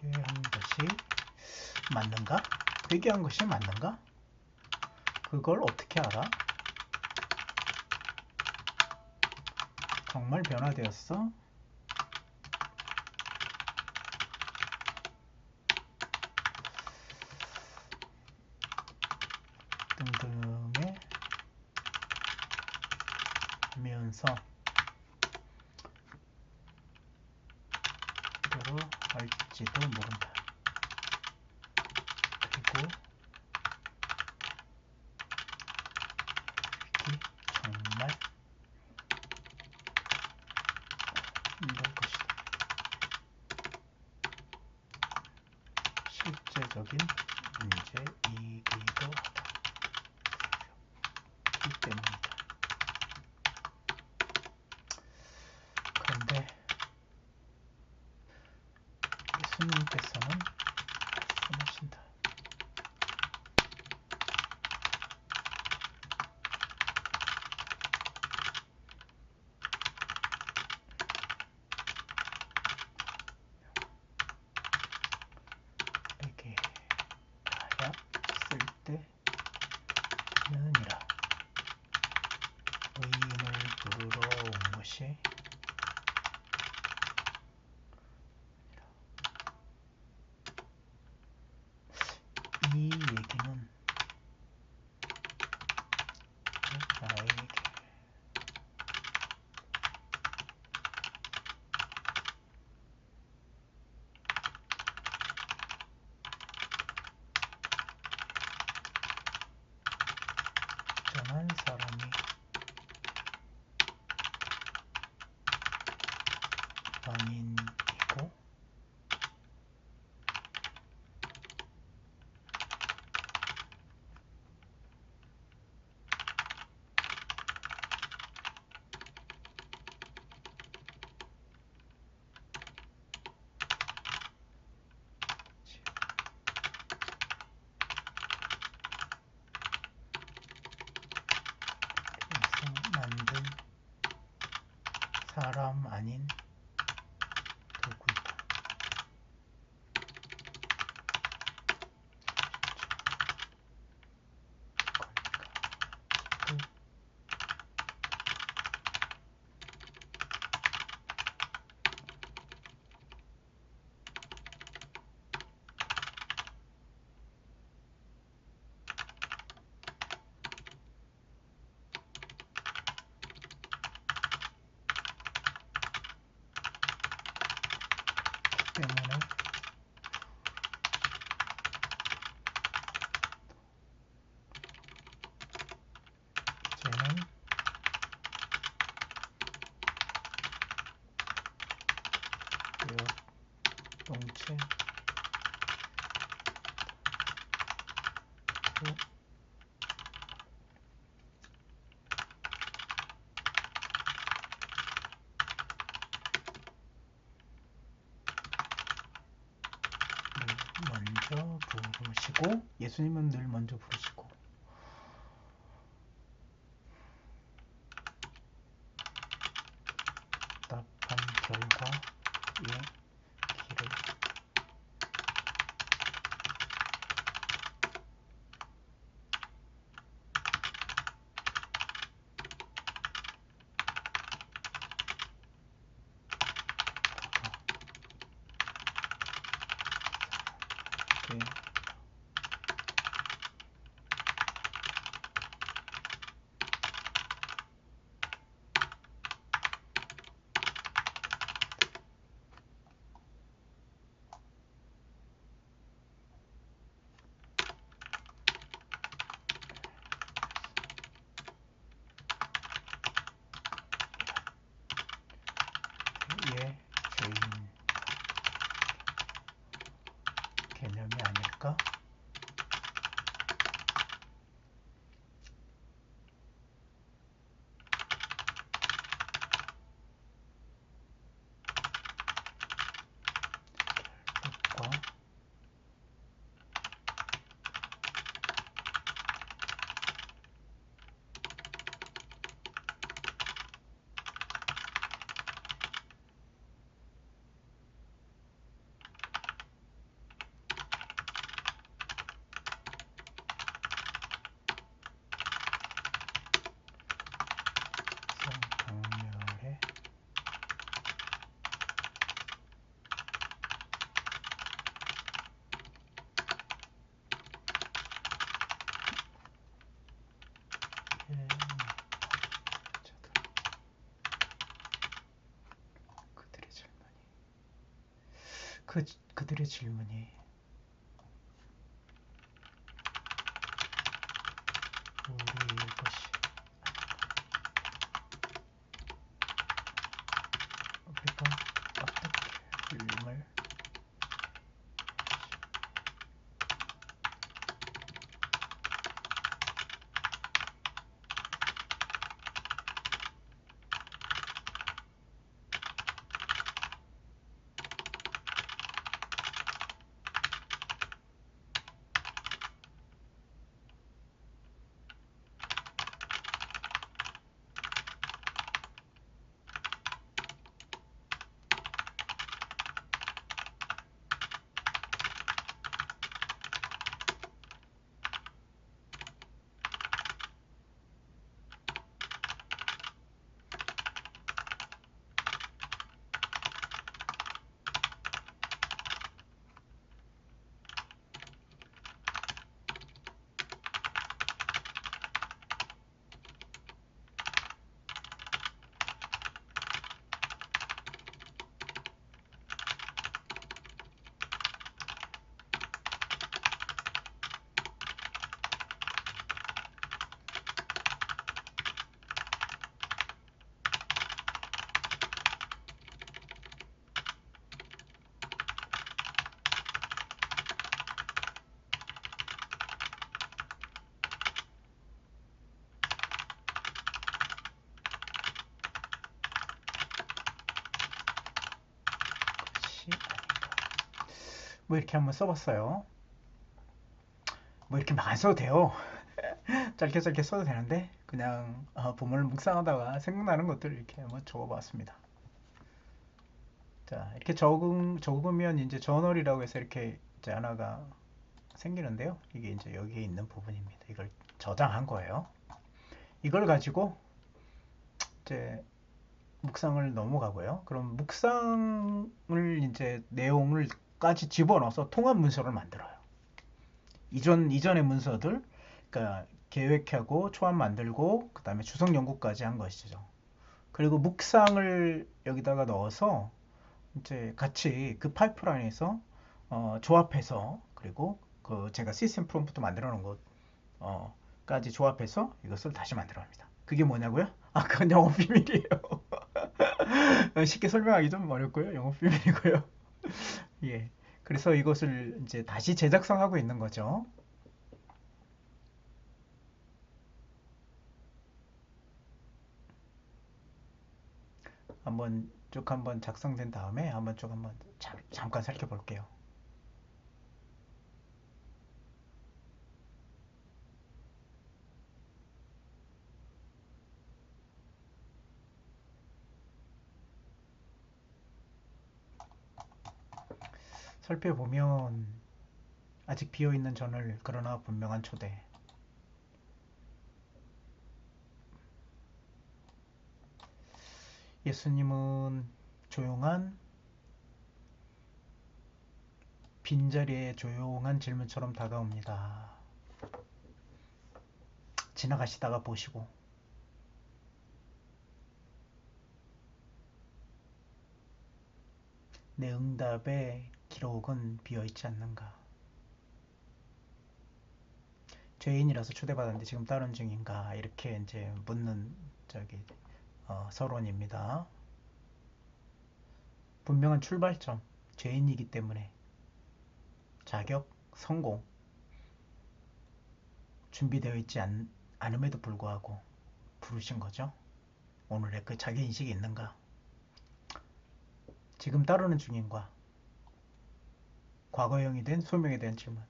회개한 것이 맞는가? 회개한 것이 맞는가? 그걸 어떻게 알아? 정말 변화되었어? 등등에 하면서 그대로 할지도 모른다. 그리고 이게 정말 힘들 것이다. 실제적인 문제이기도 하다. 이 때문이다. 예수님께서는 말씀하신다. 내게 가야 쓸때느니라. 의인을 부르러 온 것이 이 얘기는 나에게 전한 사람이 왕인이고 그래서 만든 사람 아닌 도구이다. 그 때문에 이제는 역동체 먼저 부르시고 예수님은 늘 먼저 부르시고 답답한 결과의 길을 예, 죄인 개념이 아닐까? 결핍과 성경멸의 그들의 질문이 우리의 것이 우리가 어떻게 불림을 뭐 이렇게 한번 써봤어요. 뭐 이렇게 막 안 써도 돼요. 짧게 짧게 써도 되는데 그냥 본문을 묵상하다가 생각나는 것들을 이렇게 한번 적어봤습니다. 자, 이렇게 적으면 이제 저널이라고 해서 이렇게 이제 하나가 생기는데요. 이게 이제 여기에 있는 부분입니다. 이걸 저장한 거예요. 이걸 가지고 이제 묵상을 넘어가고요. 그럼 묵상을 이제 내용을까지 집어넣어서 통합 문서를 만들어요. 이전의 문서들, 그러니까 계획하고 초안 만들고 그다음에 주석 연구까지 한 것이죠. 그리고 묵상을 여기다가 넣어서 이제 같이 그 파이프라인에서 조합해서 그리고 그 제가 시스템 프롬프트 만들어 놓은 것까지 조합해서 이것을 다시 만들어 옵니다. 그게 뭐냐고요? 아, 그건 영업 비밀이에요. 쉽게 설명하기 좀 어렵고요. 영업 비밀이고요. 예. 그래서 이것을 이제 다시 제작성하고 있는 거죠. 한번 쭉 한번 작성된 다음에 한번 쭉 한번 잠깐 살펴볼게요. 살펴보면 아직 비어있는 저널 그러나 분명한 초대. 예수님은 조용한 빈자리에 조용한 질문처럼 다가옵니다. 지나가시다가 보시고 내 응답의 기록은 비어있지 않는가? 죄인이라서 초대받았는데 지금 따른 중인가? 이렇게 이제 묻는 서론입니다. 분명한 출발점, 죄인이기 때문에 자격, 성공, 준비되어 있지 않음에도 불구하고 부르신 거죠. 오늘의 그 자기인식이 있는가? 지금 따르는 중인가? 과거형이 된 소명에 대한 질문.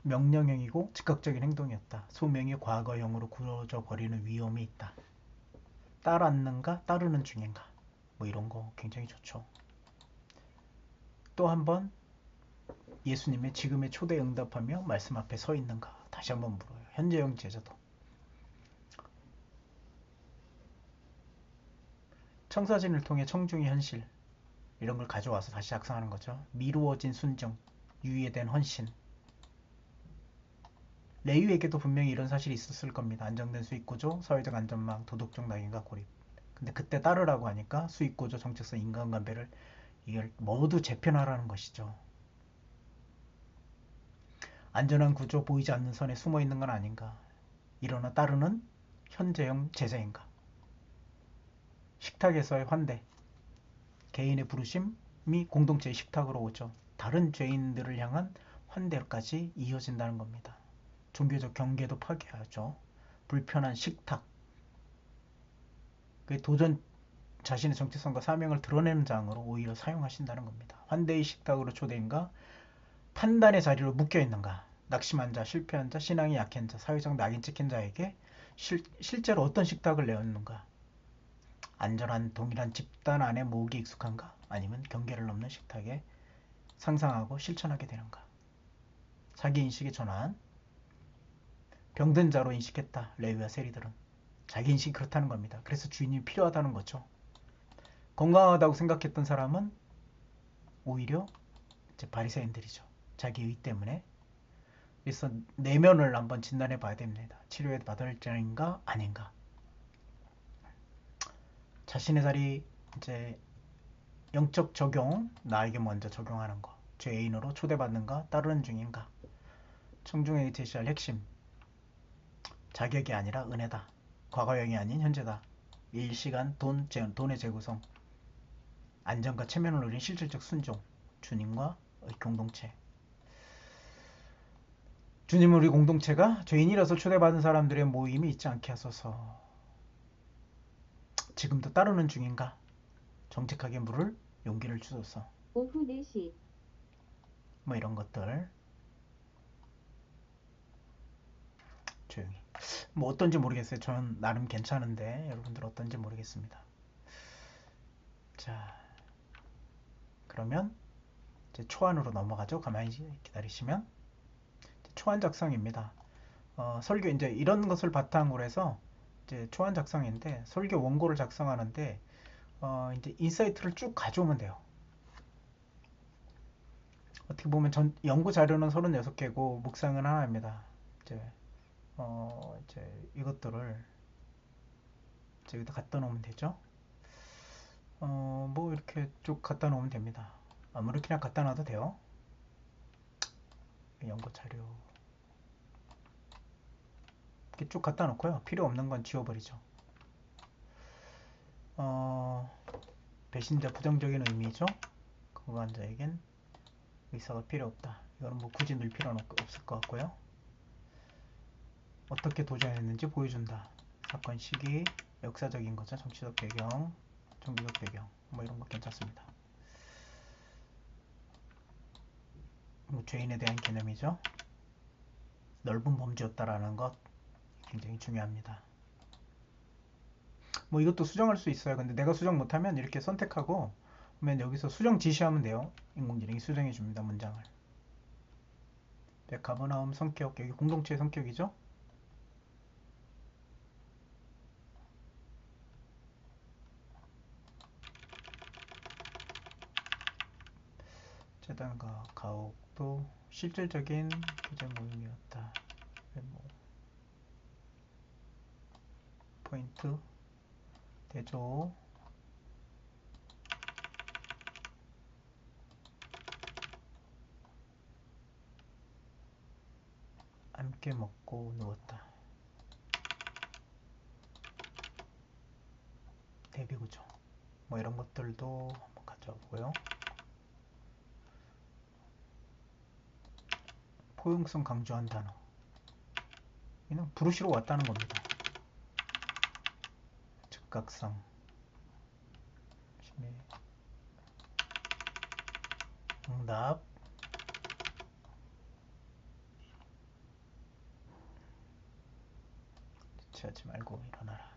명령형이고 즉각적인 행동이었다. 소명이 과거형으로 굳어져 버리는 위험이 있다. 따랐는가? 따르는 중인가? 뭐 이런 거 굉장히 좋죠. 또 한 번 예수님의 지금의 초대에 응답하며 말씀 앞에 서 있는가? 다시 한번 물어요. 현재형 제자도. 청사진을 통해 청중의 현실 이런 걸 가져와서 다시 작성하는 거죠. 미루어진 순종, 유예된 헌신. 레위에게도 분명히 이런 사실이 있었을 겁니다. 안정된 수익구조, 사회적 안전망, 도덕적 낙인과 고립. 근데 그때 따르라고 하니까 수익구조, 정체성, 인간관계를 이걸 모두 재편하라는 것이죠. 안전한 구조, 보이지 않는 선에 숨어 있는 건 아닌가. 일어나 따르는 현재형 제자인가. 식탁에서의 환대, 개인의 부르심이 공동체의 식탁으로 오죠. 다른 죄인들을 향한 환대까지 이어진다는 겁니다. 종교적 경계도 파괴하죠. 불편한 식탁. 그 도전 자신의 정체성과 사명을 드러내는 장으로 오히려 사용하신다는 겁니다. 환대의 식탁으로 초대인가? 판단의 자리로 묶여있는가? 낙심한 자, 실패한 자, 신앙이 약한 자, 사회적 낙인 찍힌 자에게 실제로 어떤 식탁을 내었는가? 안전한 동일한 집단 안에 모으기 익숙한가? 아니면 경계를 넘는 식탁에 상상하고 실천하게 되는가? 자기인식의 전환. 병든 자로 인식했다. 레위와 세리들은. 자기인식이 그렇다는 겁니다. 그래서 주인이 필요하다는 거죠. 건강하다고 생각했던 사람은 오히려 이제 바리새인들이죠. 자기의 때문에. 그래서 내면을 한번 진단해 봐야 됩니다. 치료에 받을 자인가 아닌가. 자신의 자리 이제 영적 적용, 나에게 먼저 적용하는 거. 죄인으로 초대받는가 따르는 중인가. 청중에게 제시할 핵심. 자격이 아니라 은혜다. 과거형이 아닌 현재다. 일, 시간, 돈의 재구성. 안전과 체면을 누린 실질적 순종. 주님과의 공동체. 주님은 우리 공동체가 죄인이라서 초대받은 사람들의 모임이 있지 않게 하소서. 지금도 따르는 중인가? 정직하게 물을 용기를 주소서. 오후 4시. 뭐 이런 것들 조용히. 뭐 어떤지 모르겠어요. 저는 나름 괜찮은데 여러분들 어떤지 모르겠습니다. 자, 그러면 이제 초안으로 넘어가죠. 가만히 기다리시면 초안 작성입니다. 설교 이제 이런 것을 바탕으로 해서 이제 초안 작성인데 설교 원고를 작성하는데 이제 인사이트를 쭉 가져오면 돼요. 어떻게 보면 연구 자료는 36개고 묵상은 하나입니다. 이제 이제 이것들을 이제 여기다 갖다 놓으면 되죠. 뭐 이렇게 쭉 갖다 놓으면 됩니다. 아무렇게나 갖다 놔도 돼요. 연구 자료 이렇게 쭉 갖다 놓고요. 필요 없는 건 지워버리죠. 어, 배신자 부정적인 의미죠. 건강자에겐 의사가 필요 없다. 이거는 뭐 굳이 넣을 필요는 없을 것 같고요. 어떻게 도전했는지 보여준다. 사건 시기, 역사적인 거죠. 정치적 배경, 종교적 배경, 뭐 이런 거 괜찮습니다. 뭐 죄인에 대한 개념이죠. 넓은 범죄였다라는 것 굉장히 중요합니다. 뭐 이것도 수정할 수 있어요. 근데 내가 수정 못하면 이렇게 선택하고 그러면 여기서 수정 지시하면 돼요. 인공지능이 수정해 줍니다. 문장을. 가버나움 성격, 여기 공동체의 성격이죠. 재단과 가옥도 실질적인 교제 모임이었다. 뭐 포인트 대조 함께 먹고 누웠다. 대비구조 뭐 이런 것들도 한번 가져보고요. 포용성 강조한 단어 이는 부르시러 왔다는 겁니다. 즉각성 응답 지체하지 말고 일어나라.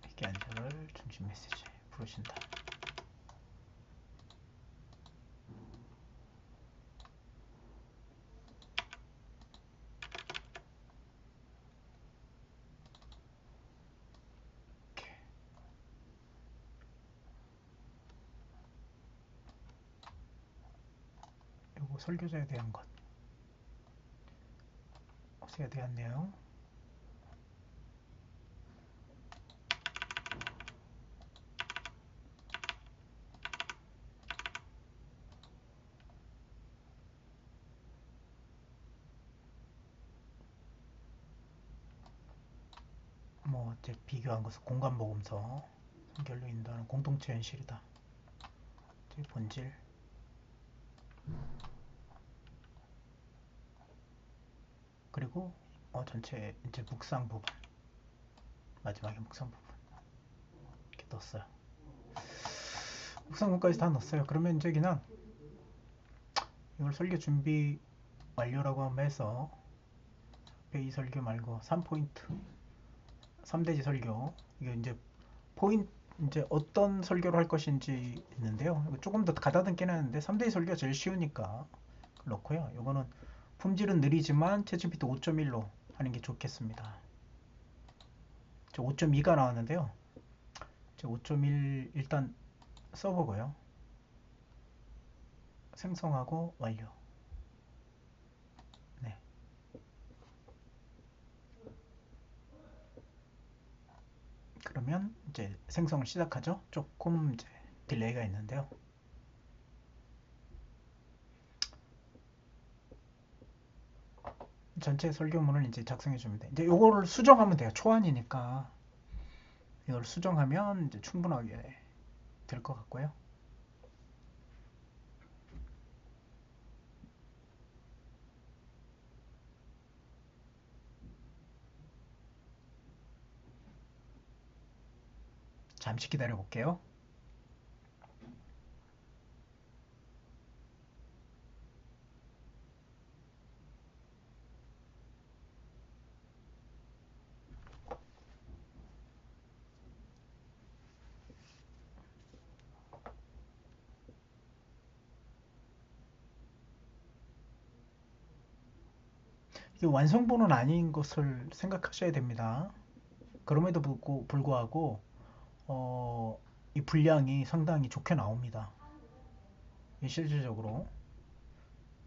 회개한자를 중심 메시지 부르신다. 이렇게. 요거 설교자에 대한 것, 호세에 대한 내용, 뭐 이제 비교한 것은 공간보험서, 성결로 인도하는 공동체 현실이다. 본질, 그리고 전체 이제 묵상 부분, 마지막에 묵상 부분 이렇게 넣었어요. 묵상 부분까지 다 넣었어요. 그러면 이제 그냥 이걸 설교 준비 완료라고 한번 해서 회의 설교 말고 3포인트 3대지 설교 이게 이제 포인트 이제 어떤 설교를 할 것인지 있는데요. 조금 더 가다듬긴 하는데 3대지 설교가 제일 쉬우니까 넣고요. 이거는 품질은 느리지만 채찌피트 5.1로 하는 게 좋겠습니다. 5.2가 나왔는데요. 5.1 일단 써보고요. 생성하고 완료. 네. 그러면 이제 생성을 시작하죠. 조금 이제 딜레이가 있는데요. 전체 설교문을 이제 작성해 줍니다. 이제 요거를 수정하면 돼요. 초안이니까 이걸 수정하면 이제 충분하게 될 것 같고요. 잠시 기다려 볼게요. 이게 완성본은 아닌 것을 생각하셔야 됩니다. 그럼에도 불구하고 이 분량이 상당히 좋게 나옵니다. 실질적으로.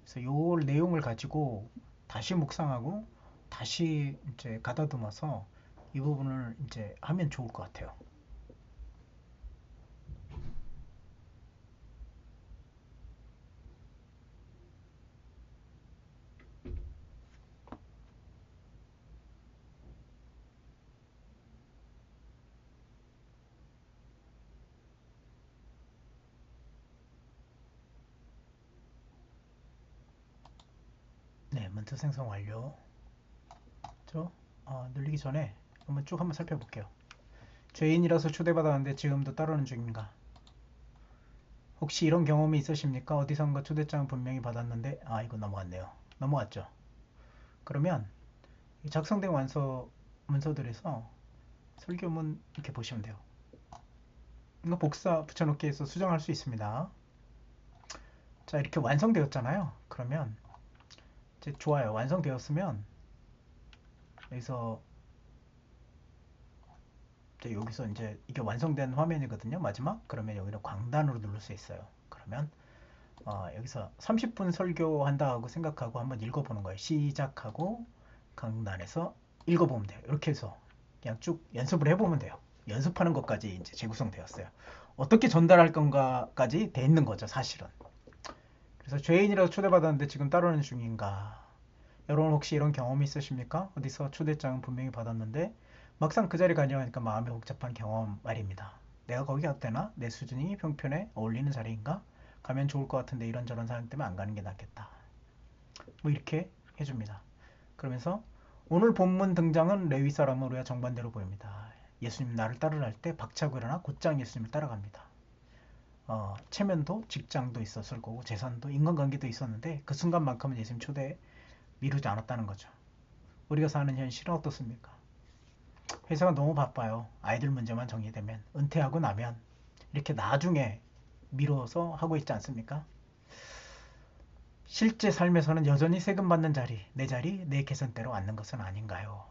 그래서 요 내용을 가지고 다시 묵상하고 다시 이제 가다듬어서 이 부분을 이제 하면 좋을 것 같아요. 네, 멘트 생성 완료. 늘리기 전에 한번 살펴볼게요. 죄인이라서 초대받았는데 지금도 따르는 중인가? 혹시 이런 경험이 있으십니까? 어디선가 초대장을 분명히 받았는데 이거 넘어갔네요. 넘어갔죠. 그러면 작성된 문서들에서 설교문 이렇게 보시면 돼요. 이거 복사 붙여넣기 해서 수정할 수 있습니다. 자, 이렇게 완성되었잖아요. 그러면 이제 좋아요. 완성되었으면 여기서 이제 이게 완성된 화면이거든요. 마지막. 그러면 여기는 광단으로 누를 수 있어요. 그러면 여기서 30분 설교한다 하고 생각하고 한번 읽어보는 거예요. 시작하고 강단에서 읽어보면 돼요. 이렇게 해서 그냥 쭉 연습을 해보면 돼요. 연습하는 것까지 이제 재구성되었어요. 어떻게 전달할 건가까지 돼 있는 거죠, 사실은. 그래서 죄인이라고 초대받았는데 지금 따르는 중인가? 여러분 혹시 이런 경험이 있으십니까? 어디서 초대장은 분명히 받았는데 막상 그 자리 가려니까 마음이 복잡한 경험 말입니다. 내가 거기 갔대나? 내 수준이 형편에 어울리는 자리인가? 가면 좋을 것 같은데 이런저런 사람 때문에 안 가는 게 낫겠다. 뭐 이렇게 해줍니다. 그러면서 오늘 본문 등장은 레위 사람으로 야 정반대로 보입니다. 예수님 나를 따르라 할 때 박차고 일어나 곧장 예수님을 따라갑니다. 체면도 직장도 있었을 거고 재산도 인간관계도 있었는데 그 순간만큼은 예수님 초대에 미루지 않았다는 거죠. 우리가 사는 현실은 어떻습니까? 회사가 너무 바빠요. 아이들 문제만 정리되면 은퇴하고 나면 이렇게 나중에 미뤄서 하고 있지 않습니까? 실제 삶에서는 여전히 세금 받는 자리, 내 자리, 내 계산대로 앉는 것은 아닌가요?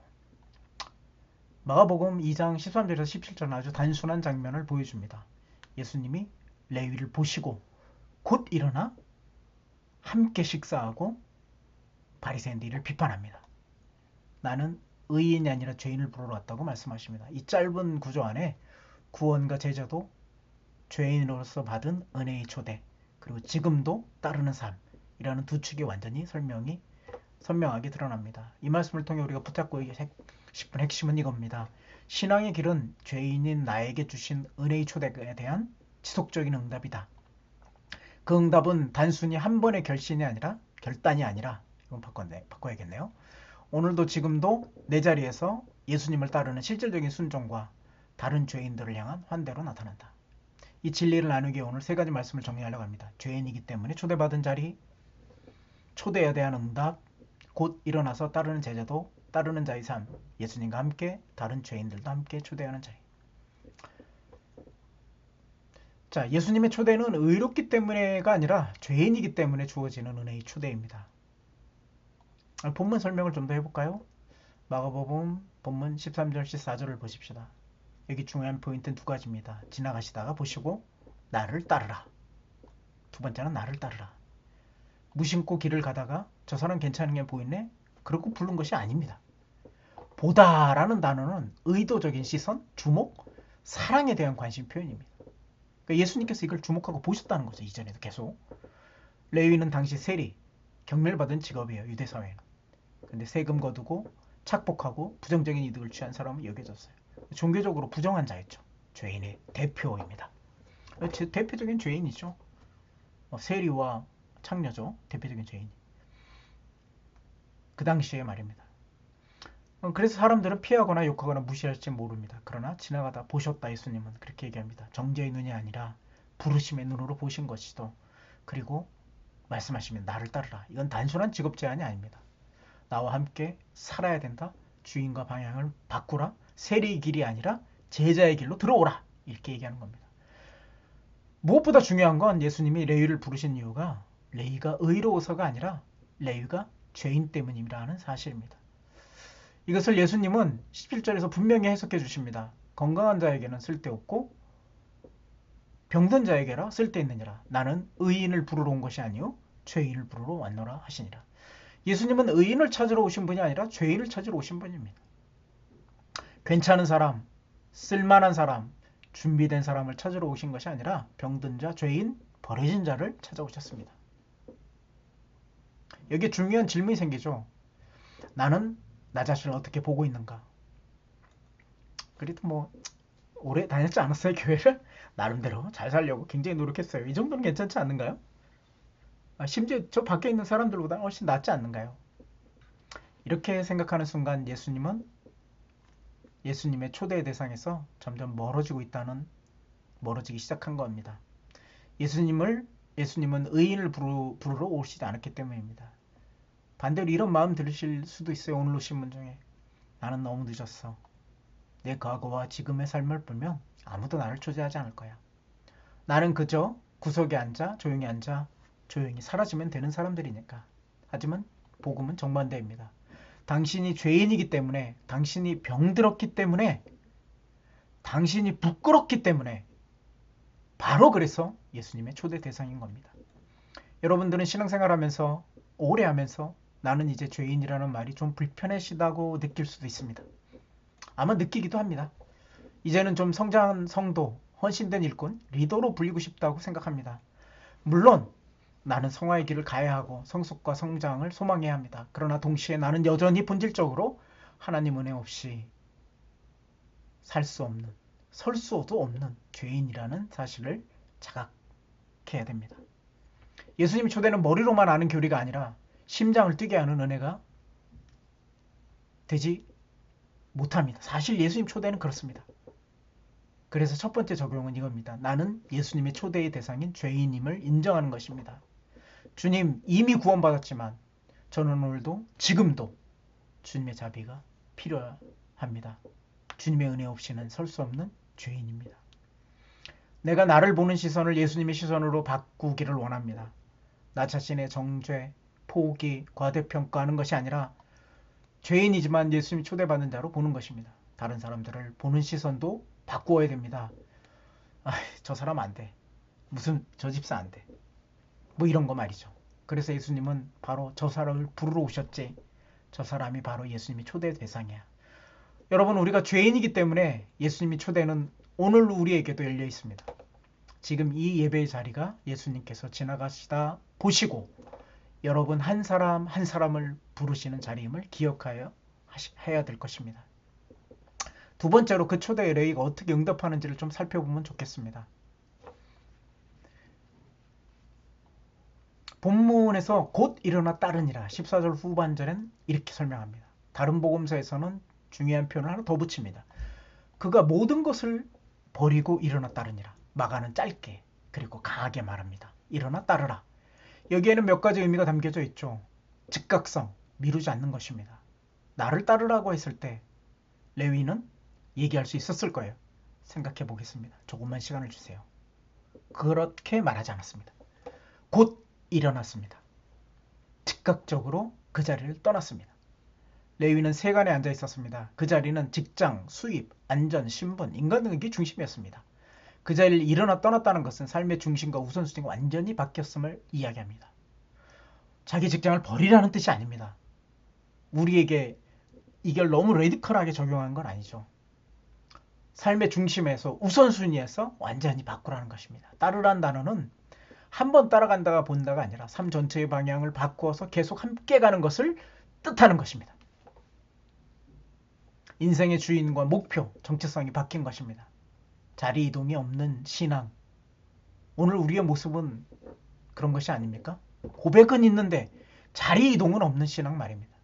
마가복음 2장 13절에서 17절은 아주 단순한 장면을 보여줍니다. 예수님이 레위를 보시고 곧 일어나 함께 식사하고 바리새인들을 비판합니다. 나는 의인이 아니라 죄인을 부르러 왔다고 말씀하십니다. 이 짧은 구조 안에 구원과 제자도 죄인으로서 받은 은혜의 초대, 그리고 지금도 따르는 삶이라는 두 축이 완전히 선명하게 드러납니다. 이 말씀을 통해 우리가 붙잡고 싶은 핵심은 이겁니다. 신앙의 길은 죄인인 나에게 주신 은혜의 초대에 대한 지속적인 응답이다. 그 응답은 단순히 한 번의 결단이 아니라 이건 바꿔야겠네요. 오늘도 지금도 내 자리에서 예수님을 따르는 실질적인 순종과 다른 죄인들을 향한 환대로 나타난다. 이 진리를 나누기 위해 오늘 세 가지 말씀을 정리하려고 합니다. 죄인이기 때문에 초대받은 자리, 초대에 대한 응답, 곧 일어나서 따르는 제자도 따르는 자의 삶, 예수님과 함께 다른 죄인들도 함께 초대하는 자리. 자, 예수님의 초대는 의롭기 때문에가 아니라 죄인이기 때문에 주어지는 은혜의 초대입니다. 본문 설명을 좀 더 해볼까요? 마가복음 본문 13절 14절을 보십시다. 여기 중요한 포인트는 두 가지입니다. 지나가시다가 보시고 나를 따르라. 두 번째는 나를 따르라. 무심코 길을 가다가 저 사람 괜찮은 게 보이네? 그렇고 부른 것이 아닙니다. 보다라는 단어는 의도적인 시선, 주목, 사랑에 대한 관심 표현입니다. 그러니까 예수님께서 이걸 주목하고 보셨다는 거죠. 이전에도 계속. 레위는 당시 세리, 경멸받은 직업이에요. 유대사회는. 근데 세금 거두고 착복하고 부정적인 이득을 취한 사람은 여겨졌어요. 종교적으로 부정한 자였죠. 죄인의 대표입니다. 대표적인 죄인이죠. 세리와 창녀죠. 대표적인 죄인. 그 당시에 말입니다. 그래서 사람들은 피하거나 욕하거나 무시할지 모릅니다. 그러나 지나가다 보셨다 예수님은 그렇게 얘기합니다. 정죄의 눈이 아니라 부르심의 눈으로 보신 것이도 그리고 말씀하시면 나를 따르라. 이건 단순한 직업 제한이 아닙니다. 나와 함께 살아야 된다. 주인과 방향을 바꾸라. 세리의 길이 아니라 제자의 길로 들어오라. 이렇게 얘기하는 겁니다. 무엇보다 중요한 건 예수님이 레위를 부르신 이유가 레위가 의로워서가 아니라 레위가 죄인 때문이라는 사실입니다. 이것을 예수님은 17절에서 분명히 해석해 주십니다. 건강한 자에게는 쓸데없고 병든 자에게라 쓸데있느니라. 나는 의인을 부르러 온 것이 아니요 죄인을 부르러 왔노라 하시니라. 예수님은 의인을 찾으러 오신 분이 아니라 죄인을 찾으러 오신 분입니다. 괜찮은 사람, 쓸만한 사람, 준비된 사람을 찾으러 오신 것이 아니라 병든 자, 죄인, 버려진 자를 찾아오셨습니다. 여기에 중요한 질문이 생기죠. 나는 나 자신을 어떻게 보고 있는가? 그래도 뭐 오래 다녔지 않았어요, 교회를? 나름대로 잘 살려고 굉장히 노력했어요. 이 정도는 괜찮지 않는가요? 심지어 저 밖에 있는 사람들보다 훨씬 낫지 않는가요? 이렇게 생각하는 순간 예수님은 예수님의 초대의 대상에서 점점 멀어지기 시작한 겁니다. 예수님은 의인을 부르러 오시지 않았기 때문입니다. 반대로 이런 마음 들으실 수도 있어요. 오늘 오신 분 중에 나는 너무 늦었어. 내 과거와 지금의 삶을 보면 아무도 나를 초대하지 않을 거야. 나는 그저 구석에 앉아 조용히 사라지면 되는 사람들이니까. 하지만 복음은 정반대입니다. 당신이 죄인이기 때문에, 당신이 병들었기 때문에, 당신이 부끄럽기 때문에 바로 그래서 예수님의 초대 대상인 겁니다. 여러분들은 신앙생활하면서 오래 하면서 나는 이제 죄인이라는 말이 좀 불편하시다고 느낄 수도 있습니다. 아마 느끼기도 합니다. 이제는 좀 성장한 성도, 헌신된 일꾼, 리더로 불리고 싶다고 생각합니다. 물론 나는 성화의 길을 가야 하고 성숙과 성장을 소망해야 합니다. 그러나 동시에 나는 여전히 본질적으로 하나님 은혜 없이 살 수 없는, 설 수도 없는 죄인이라는 사실을 자각해야 됩니다. 예수님이 초대는 머리로만 아는 교리가 아니라 심장을 뛰게 하는 은혜가 되지 못합니다. 사실 예수님 초대는 그렇습니다. 그래서 첫 번째 적용은 이겁니다. 나는 예수님의 초대의 대상인 죄인임을 인정하는 것입니다. 주님 이미 구원받았지만 저는 오늘도 지금도 주님의 자비가 필요합니다. 주님의 은혜 없이는 설 수 없는 죄인입니다. 내가 나를 보는 시선을 예수님의 시선으로 바꾸기를 원합니다. 나 자신의 정죄, 포기, 과대평가하는 것이 아니라 죄인이지만 예수님이 초대받는 자로 보는 것입니다. 다른 사람들을 보는 시선도 바꾸어야 됩니다. 저 사람 안 돼. 무슨 저 집사 안 돼. 뭐 이런 거 말이죠. 그래서 예수님은 바로 저 사람을 부르러 오셨지. 저 사람이 바로 예수님이 초대 대상이야. 여러분 우리가 죄인이기 때문에 예수님이 초대는 오늘 우리에게도 열려 있습니다. 지금 이 예배의 자리가 예수님께서 지나가시다 보시고 여러분 한 사람 한 사람을 부르시는 자리임을 기억하여 해야 될 것입니다. 두 번째로 그 초대의 레위가 어떻게 응답하는지를 좀 살펴보면 좋겠습니다. 본문에서 곧 일어나 따르니라 14절 후반절엔 이렇게 설명합니다. 다른 복음서에서는 중요한 표현을 하나 더 붙입니다. 그가 모든 것을 버리고 일어나 따르니라. 마가는 짧게 그리고 강하게 말합니다. 일어나 따르라. 여기에는 몇 가지 의미가 담겨져 있죠. 즉각성, 미루지 않는 것입니다. 나를 따르라고 했을 때 레위는 얘기할 수 있었을 거예요. 생각해 보겠습니다. 조금만 시간을 주세요. 그렇게 말하지 않았습니다. 곧 일어났습니다. 즉각적으로 그 자리를 떠났습니다. 레위는 세간에 앉아 있었습니다. 그 자리는 직장, 수입, 안전, 신분, 인간관계 중심이었습니다. 그 자리를 일어나 떠났다는 것은 삶의 중심과 우선순위가 완전히 바뀌었음을 이야기합니다. 자기 직장을 버리라는 뜻이 아닙니다. 우리에게 이걸 너무 레디컬하게 적용한 건 아니죠. 삶의 중심에서 우선순위에서 완전히 바꾸라는 것입니다. 따르란 단어는 한 번 따라간다가 본다가 아니라 삶 전체의 방향을 바꾸어서 계속 함께 가는 것을 뜻하는 것입니다. 인생의 주인과 목표, 정체성이 바뀐 것입니다. 자리 이동이 없는 신앙. 오늘 우리의 모습은 그런 것이 아닙니까? 고백은 있는데 자리 이동은 없는 신앙 말입니다.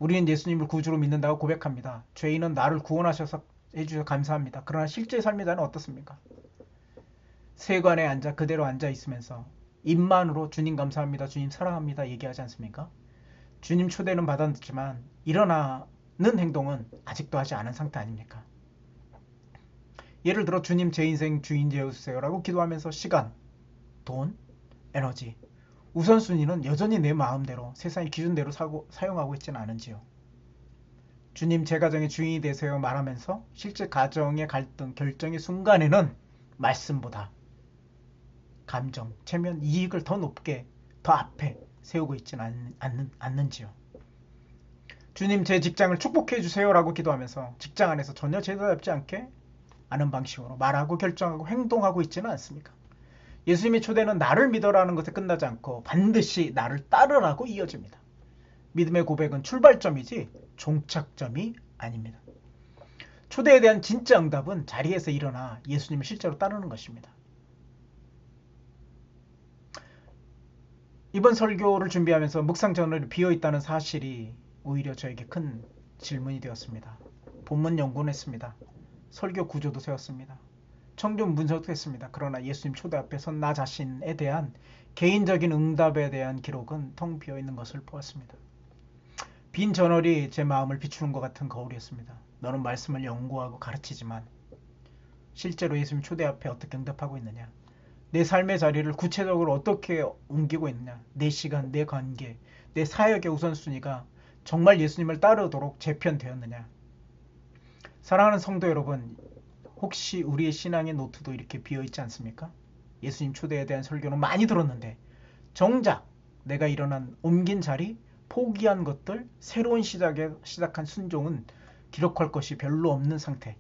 우리는 예수님을 구주로 믿는다고 고백합니다. 죄인은 나를 구원하셔서 해주셔서 감사합니다. 그러나 실제 삶의 자는 어떻습니까? 세관에 앉아 그대로 앉아 있으면서 입만으로 주님 감사합니다, 주님 사랑합니다 얘기하지 않습니까? 주님 초대는 받았지만 일어나는 행동은 아직도 하지 않은 상태 아닙니까? 예를 들어 주님 제 인생 주인 되어주세요 라고 기도하면서 시간, 돈, 에너지 우선순위는 여전히 내 마음대로 세상의 기준대로 사용하고 있지는 않은지요. 주님 제 가정의 주인이 되세요 말하면서 실제 가정의 갈등, 결정의 순간에는 말씀보다 감정, 체면, 이익을 더 높게, 더 앞에 세우고 있지는 않는지요. 주님 제 직장을 축복해 주세요 라고 기도하면서 직장 안에서 전혀 제대로잡지 않게 아는 방식으로 말하고 결정하고 행동하고 있지는 않습니까? 예수님의 초대는 나를 믿어라는 것에 끝나지 않고 반드시 나를 따르라고 이어집니다. 믿음의 고백은 출발점이지 종착점이 아닙니다. 초대에 대한 진짜 응답은 자리에서 일어나 예수님을 실제로 따르는 것입니다. 이번 설교를 준비하면서 묵상 저널이 비어있다는 사실이 오히려 저에게 큰 질문이 되었습니다. 본문 연구는 했습니다. 설교 구조도 세웠습니다. 청중 분석도 했습니다. 그러나 예수님 초대 앞에서 나 자신에 대한 개인적인 응답에 대한 기록은 텅 비어있는 것을 보았습니다. 빈 저널이 제 마음을 비추는 것 같은 거울이었습니다. 너는 말씀을 연구하고 가르치지만 실제로 예수님 초대 앞에 어떻게 응답하고 있느냐? 내 삶의 자리를 구체적으로 어떻게 옮기고 있느냐? 내 시간, 내 관계, 내 사역의 우선순위가 정말 예수님을 따르도록 재편되었느냐? 사랑하는 성도 여러분, 혹시 우리의 신앙의 노트도 이렇게 비어있지 않습니까? 예수님 초대에 대한 설교는 많이 들었는데 정작 내가 일어난 옮긴 자리, 포기한 것들, 새로운 시작한 순종은 기록할 것이 별로 없는 상태.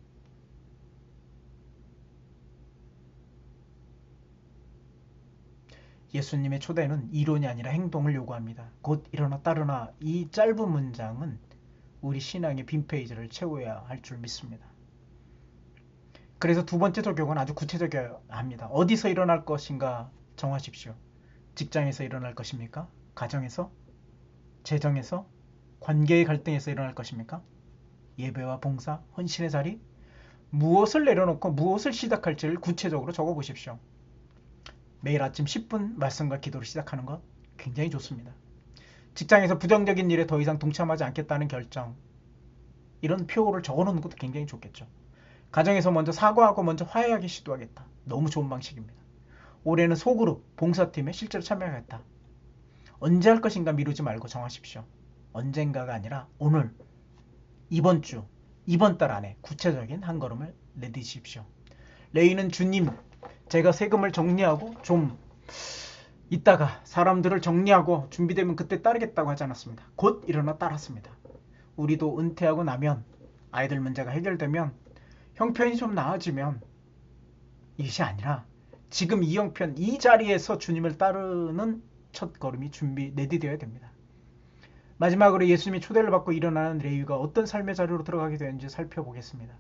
예수님의 초대는 이론이 아니라 행동을 요구합니다. 곧 일어나 따르나 이 짧은 문장은 우리 신앙의 빈 페이지를 채워야 할 줄 믿습니다. 그래서 두 번째 적용은 아주 구체적이어야 합니다. 어디서 일어날 것인가 정하십시오. 직장에서 일어날 것입니까? 가정에서? 재정에서? 관계의 갈등에서 일어날 것입니까? 예배와 봉사, 헌신의 자리? 무엇을 내려놓고 무엇을 시작할지를 구체적으로 적어보십시오. 매일 아침 10분 말씀과 기도를 시작하는 것 굉장히 좋습니다. 직장에서 부정적인 일에 더 이상 동참하지 않겠다는 결정, 이런 표를 적어놓는 것도 굉장히 좋겠죠. 가정에서 먼저 사과하고 먼저 화해하기 시도하겠다. 너무 좋은 방식입니다. 올해는 소그룹, 봉사팀에 실제로 참여하겠다. 언제 할 것인가 미루지 말고 정하십시오. 언젠가가 아니라 오늘, 이번 주, 이번 달 안에 구체적인 한 걸음을 내디십시오. 레위는 주님, 제가 세금을 정리하고 좀 이따가 사람들을 정리하고 준비되면 그때 따르겠다고 하지 않았습니다. 곧 일어나 따랐습니다. 우리도 은퇴하고 나면 아이들 문제가 해결되면 형편이 좀 나아지면 이것이 아니라 지금 이 형편, 이 자리에서 주님을 따르는 첫 걸음이 내디뎌야 됩니다. 마지막으로 예수님이 초대를 받고 일어나는 레위가 어떤 삶의 자리로 들어가게 되는지 살펴보겠습니다.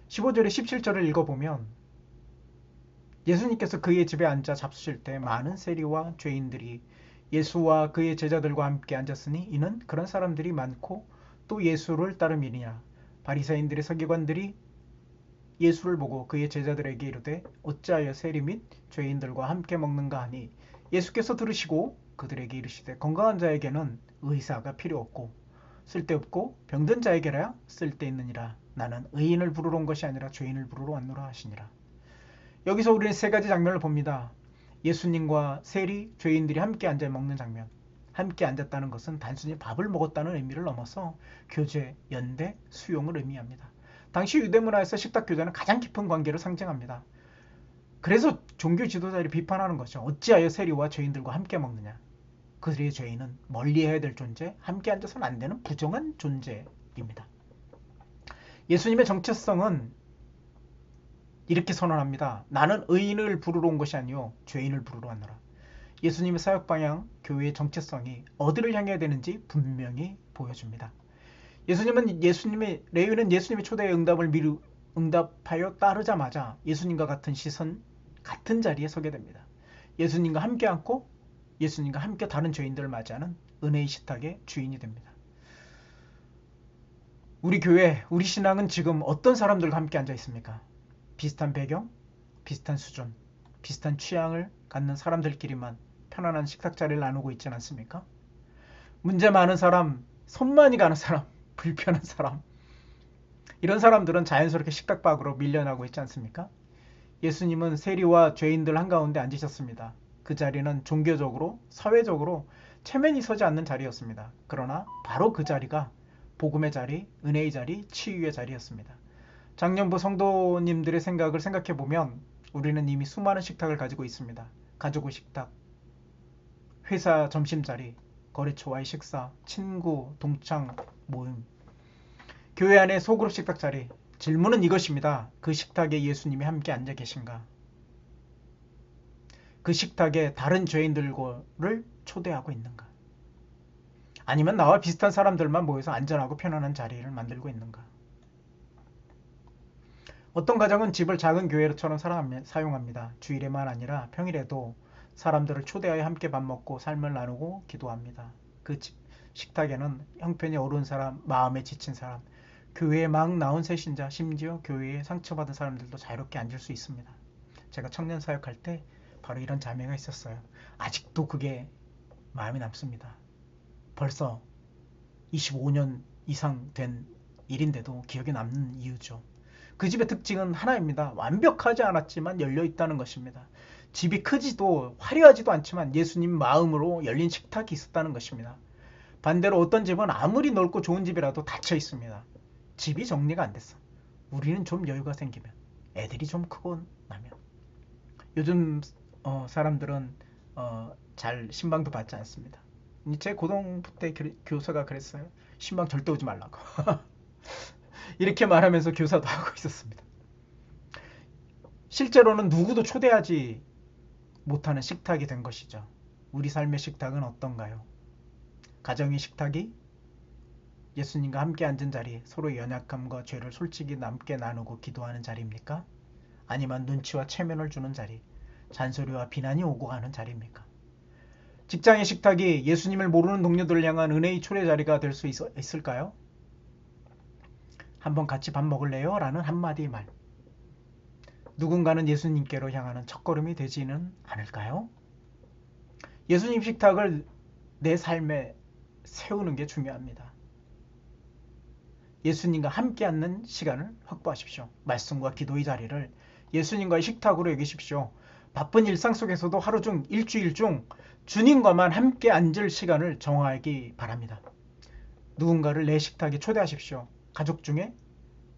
15절에 17절을 읽어보면 예수님께서 그의 집에 앉아 잡수실 때 많은 세리와 죄인들이 예수와 그의 제자들과 함께 앉았으니 이는 그런 사람들이 많고 또 예수를 따름이니라. 바리새인들의 서기관들이 예수를 보고 그의 제자들에게 이르되 어찌하여 세리 및 죄인들과 함께 먹는가 하니 예수께서 들으시고 그들에게 이르시되 건강한 자에게는 의사가 필요 없고 쓸데없고 병든 자에게라 쓸데있느니라. 나는 의인을 부르러 온 것이 아니라 죄인을 부르러 왔노라 하시니라. 여기서 우리는 세 가지 장면을 봅니다. 예수님과 세리, 죄인들이 함께 앉아 먹는 장면. 함께 앉았다는 것은 단순히 밥을 먹었다는 의미를 넘어서 교제, 연대, 수용을 의미합니다. 당시 유대 문화에서 식탁 교제는 가장 깊은 관계를 상징합니다. 그래서 종교 지도자들이 비판하는 것이죠. 어찌하여 세리와 죄인들과 함께 먹느냐. 그들의 죄인은 멀리해야 될 존재, 함께 앉아서는 안 되는 부정한 존재입니다. 예수님의 정체성은 이렇게 선언합니다. 나는 의인을 부르러 온 것이 아니요 죄인을 부르러 왔노라. 예수님의 사역 방향, 교회의 정체성이 어디를 향해야 되는지 분명히 보여줍니다. 레위는 예수님의 초대의 응답하여 따르자마자 예수님과 같은 시선, 같은 자리에 서게 됩니다. 예수님과 함께 앉고 예수님과 함께 다른 죄인들을 맞이하는 은혜의 식탁의 주인이 됩니다. 우리 교회, 우리 신앙은 지금 어떤 사람들과 함께 앉아 있습니까? 비슷한 배경, 비슷한 수준, 비슷한 취향을 갖는 사람들끼리만 편안한 식탁 자리를 나누고 있지 않습니까? 문제 많은 사람, 손 많이 가는 사람, 불편한 사람, 이런 사람들은 자연스럽게 식탁 밖으로 밀려나고 있지 않습니까? 예수님은 세리와 죄인들 한가운데 앉으셨습니다. 그 자리는 종교적으로, 사회적으로 체면이 서지 않는 자리였습니다. 그러나 바로 그 자리가 복음의 자리, 은혜의 자리, 치유의 자리였습니다. 작년부 성도님들의 생각을 생각해보면 우리는 이미 수많은 식탁을 가지고 있습니다. 가족 식탁, 회사 점심자리, 거래처와의 식사, 친구, 동창, 모임, 교회 안에 소그룹 식탁 자리. 질문은 이것입니다. 그 식탁에 예수님이 함께 앉아 계신가? 그 식탁에 다른 죄인들을 초대하고 있는가? 아니면 나와 비슷한 사람들만 모여서 안전하고 편안한 자리를 만들고 있는가? 어떤 가정은 집을 작은 교회처럼 사용합니다. 주일에만 아니라 평일에도 사람들을 초대하여 함께 밥 먹고 삶을 나누고 기도합니다. 그 식탁에는 형편이 어려운 사람, 마음에 지친 사람, 교회에 막 나온 새신자, 심지어 교회에 상처받은 사람들도 자유롭게 앉을 수 있습니다. 제가 청년 사역할 때 바로 이런 자매가 있었어요. 아직도 그게 마음에 남습니다. 벌써 25년 이상 된 일인데도 기억에 남는 이유죠. 그 집의 특징은 하나입니다. 완벽하지 않았지만 열려 있다는 것입니다. 집이 크지도 화려하지도 않지만 예수님 마음으로 열린 식탁이 있었다는 것입니다. 반대로 어떤 집은 아무리 넓고 좋은 집이라도 닫혀 있습니다. 집이 정리가 안 됐어. 우리는 좀 여유가 생기면, 애들이 좀 크고 나면. 요즘 사람들은 잘 신방도 받지 않습니다. 제 고등부 때 교사가 그랬어요. 신방 절대 오지 말라고. 이렇게 말하면서 교사도 하고 있었습니다. 실제로는 누구도 초대하지 못하는 식탁이 된 것이죠. 우리 삶의 식탁은 어떤가요? 가정의 식탁이 예수님과 함께 앉은 자리, 서로의 연약함과 죄를 솔직히 함께 나누고 기도하는 자리입니까? 아니면 눈치와 체면을 주는 자리, 잔소리와 비난이 오고 가는 자리입니까? 직장의 식탁이 예수님을 모르는 동료들을 향한 은혜의 초대 자리가 될 수 있을까요? 한번 같이 밥 먹을래요? 라는 한마디 말. 누군가는 예수님께로 향하는 첫걸음이 되지는 않을까요? 예수님 식탁을 내 삶에 세우는 게 중요합니다. 예수님과 함께 앉는 시간을 확보하십시오. 말씀과 기도의 자리를 예수님과의 식탁으로 여기십시오. 바쁜 일상 속에서도 하루 중, 일주일 중 주님과만 함께 앉을 시간을 정하기 바랍니다. 누군가를 내 식탁에 초대하십시오. 가족 중에,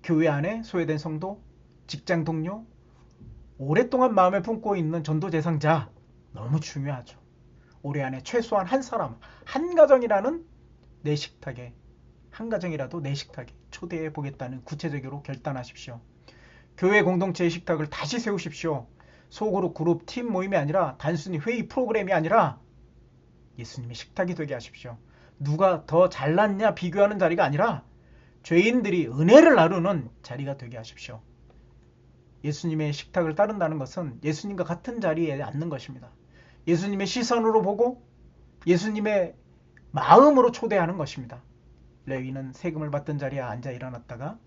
교회 안에 소외된 성도, 직장 동료, 오랫동안 마음에 품고 있는 전도 대상자, 너무 중요하죠. 올해 안에 최소한 한 사람, 한 가정이라는 내 식탁에, 한 가정이라도 내 식탁에 초대해 보겠다는 구체적으로 결단하십시오. 교회 공동체의 식탁을 다시 세우십시오. 소그룹, 그룹, 팀 모임이 아니라 단순히 회의 프로그램이 아니라 예수님의 식탁이 되게 하십시오. 누가 더 잘났냐 비교하는 자리가 아니라 죄인들이 은혜를 나누는 자리가 되게 하십시오. 예수님의 식탁을 따른다는 것은 예수님과 같은 자리에 앉는 것입니다. 예수님의 시선으로 보고 예수님의 마음으로 초대하는 것입니다. 레위는 세금을 받던 자리에 앉아 있다가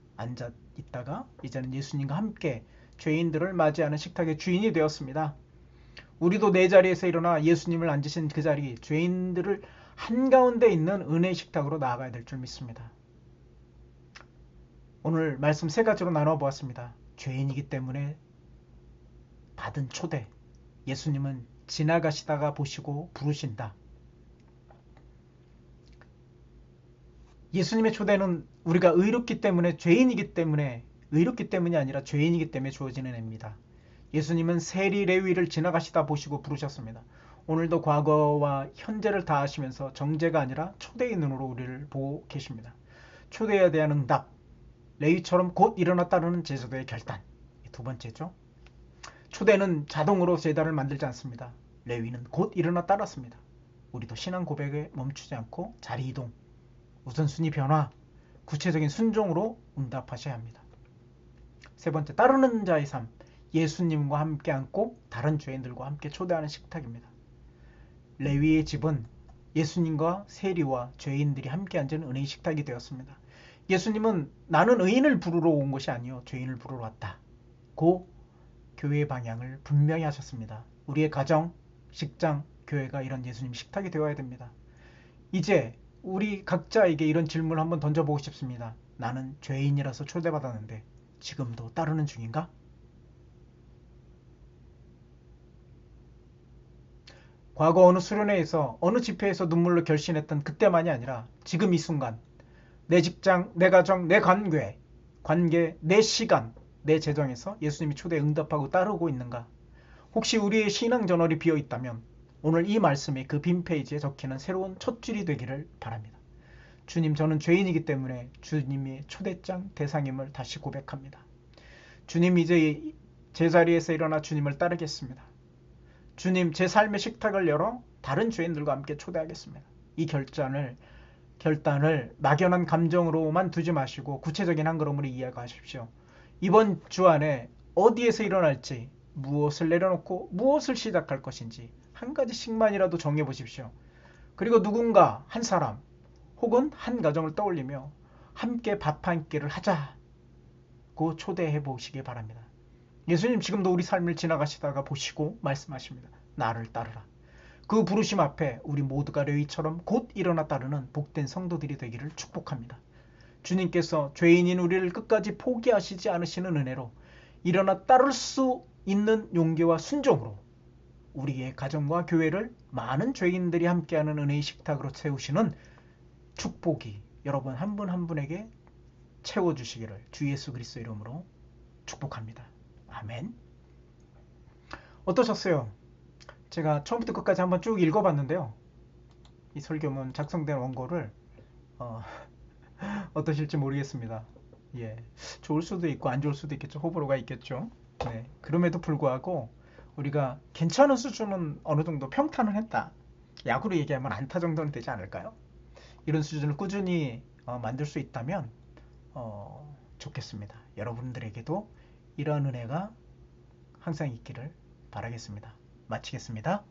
이제는 예수님과 함께 죄인들을 맞이하는 식탁의 주인이 되었습니다. 우리도 내 자리에서 일어나 예수님을 앉으신 그 자리, 죄인들을 한가운데 있는 은혜의 식탁으로 나아가야 될 줄 믿습니다. 오늘 말씀 세 가지로 나눠보았습니다. 죄인이기 때문에 받은 초대. 예수님은 지나가시다가 보시고 부르신다. 예수님의 초대는 우리가 의롭기 때문에, 죄인이기 때문에, 의롭기 때문이 아니라 죄인이기 때문에 주어지는 애입니다. 예수님은 세리 레위를 지나가시다 보시고 부르셨습니다. 오늘도 과거와 현재를 다 아시면서 정죄가 아니라 초대의 눈으로 우리를 보고 계십니다. 초대에 대한 응답, 레위처럼 곧 일어나 따르는 제사도의 결단. 두 번째죠. 초대는 자동으로 제단을 만들지 않습니다. 레위는 곧 일어나 따랐습니다. 우리도 신앙 고백에 멈추지 않고 자리 이동, 우선순위 변화, 구체적인 순종으로 응답하셔야 합니다. 세 번째, 따르는 자의 삶. 예수님과 함께 앉고 다른 죄인들과 함께 초대하는 식탁입니다. 레위의 집은 예수님과 세리와 죄인들이 함께 앉은 은혜의 식탁이 되었습니다. 예수님은 나는 의인을 부르러 온 것이 아니요 죄인을 부르러 왔다. 고 교회의 방향을 분명히 하셨습니다. 우리의 가정, 직장, 교회가 이런 예수님 식탁이 되어야 됩니다. 이제 우리 각자에게 이런 질문을 한번 던져보고 싶습니다. 나는 죄인이라서 초대받았는데 지금도 따르는 중인가? 과거 어느 수련회에서 어느 집회에서 눈물로 결신했던 그때만이 아니라 지금 이 순간 내 직장, 내 가정, 내 관계, 내 시간, 내 재정에서 예수님이 초대에 응답하고 따르고 있는가? 혹시 우리의 신앙 저널이 비어 있다면 오늘 이 말씀이 그 빈 페이지에 적히는 새로운 첫 줄이 되기를 바랍니다. 주님, 저는 죄인이기 때문에 주님의 초대장 대상임을 다시 고백합니다. 주님, 이제 제자리에서 일어나 주님을 따르겠습니다. 주님, 제 삶의 식탁을 열어 다른 죄인들과 함께 초대하겠습니다. 이 결단을 막연한 감정으로만 두지 마시고 구체적인 한 걸음으로 이해하십시오. 이번 주 안에 어디에서 일어날지, 무엇을 내려놓고 무엇을 시작할 것인지 한 가지씩만이라도 정해 보십시오. 그리고 누군가, 한 사람 혹은 한 가정을 떠올리며 함께 밥 한 끼를 하자고 초대해 보시기 바랍니다. 예수님 지금도 우리 삶을 지나가시다가 보시고 말씀하십니다. 나를 따르라. 그 부르심 앞에 우리 모두가 레위처럼 곧 일어나 따르는 복된 성도들이 되기를 축복합니다. 주님께서 죄인인 우리를 끝까지 포기하시지 않으시는 은혜로 일어나 따를 수 있는 용기와 순종으로 우리의 가정과 교회를 많은 죄인들이 함께하는 은혜의 식탁으로 채우시는 축복이 여러분 한 분 한 분에게 채워주시기를 주 예수 그리스도 이름으로 축복합니다. 아멘. 어떠셨어요? 제가 처음부터 끝까지 한번 쭉 읽어봤는데요. 이 설교문 작성된 원고를 어떠실지 모르겠습니다. 예, 좋을 수도 있고 안 좋을 수도 있겠죠. 호불호가 있겠죠. 네, 그럼에도 불구하고 우리가 괜찮은 수준은 어느 정도 평탄을 했다. 야구로 얘기하면 안타 정도는 되지 않을까요? 이런 수준을 꾸준히 만들 수 있다면 좋겠습니다. 여러분들에게도 이러한 은혜가 항상 있기를 바라겠습니다. 마치겠습니다.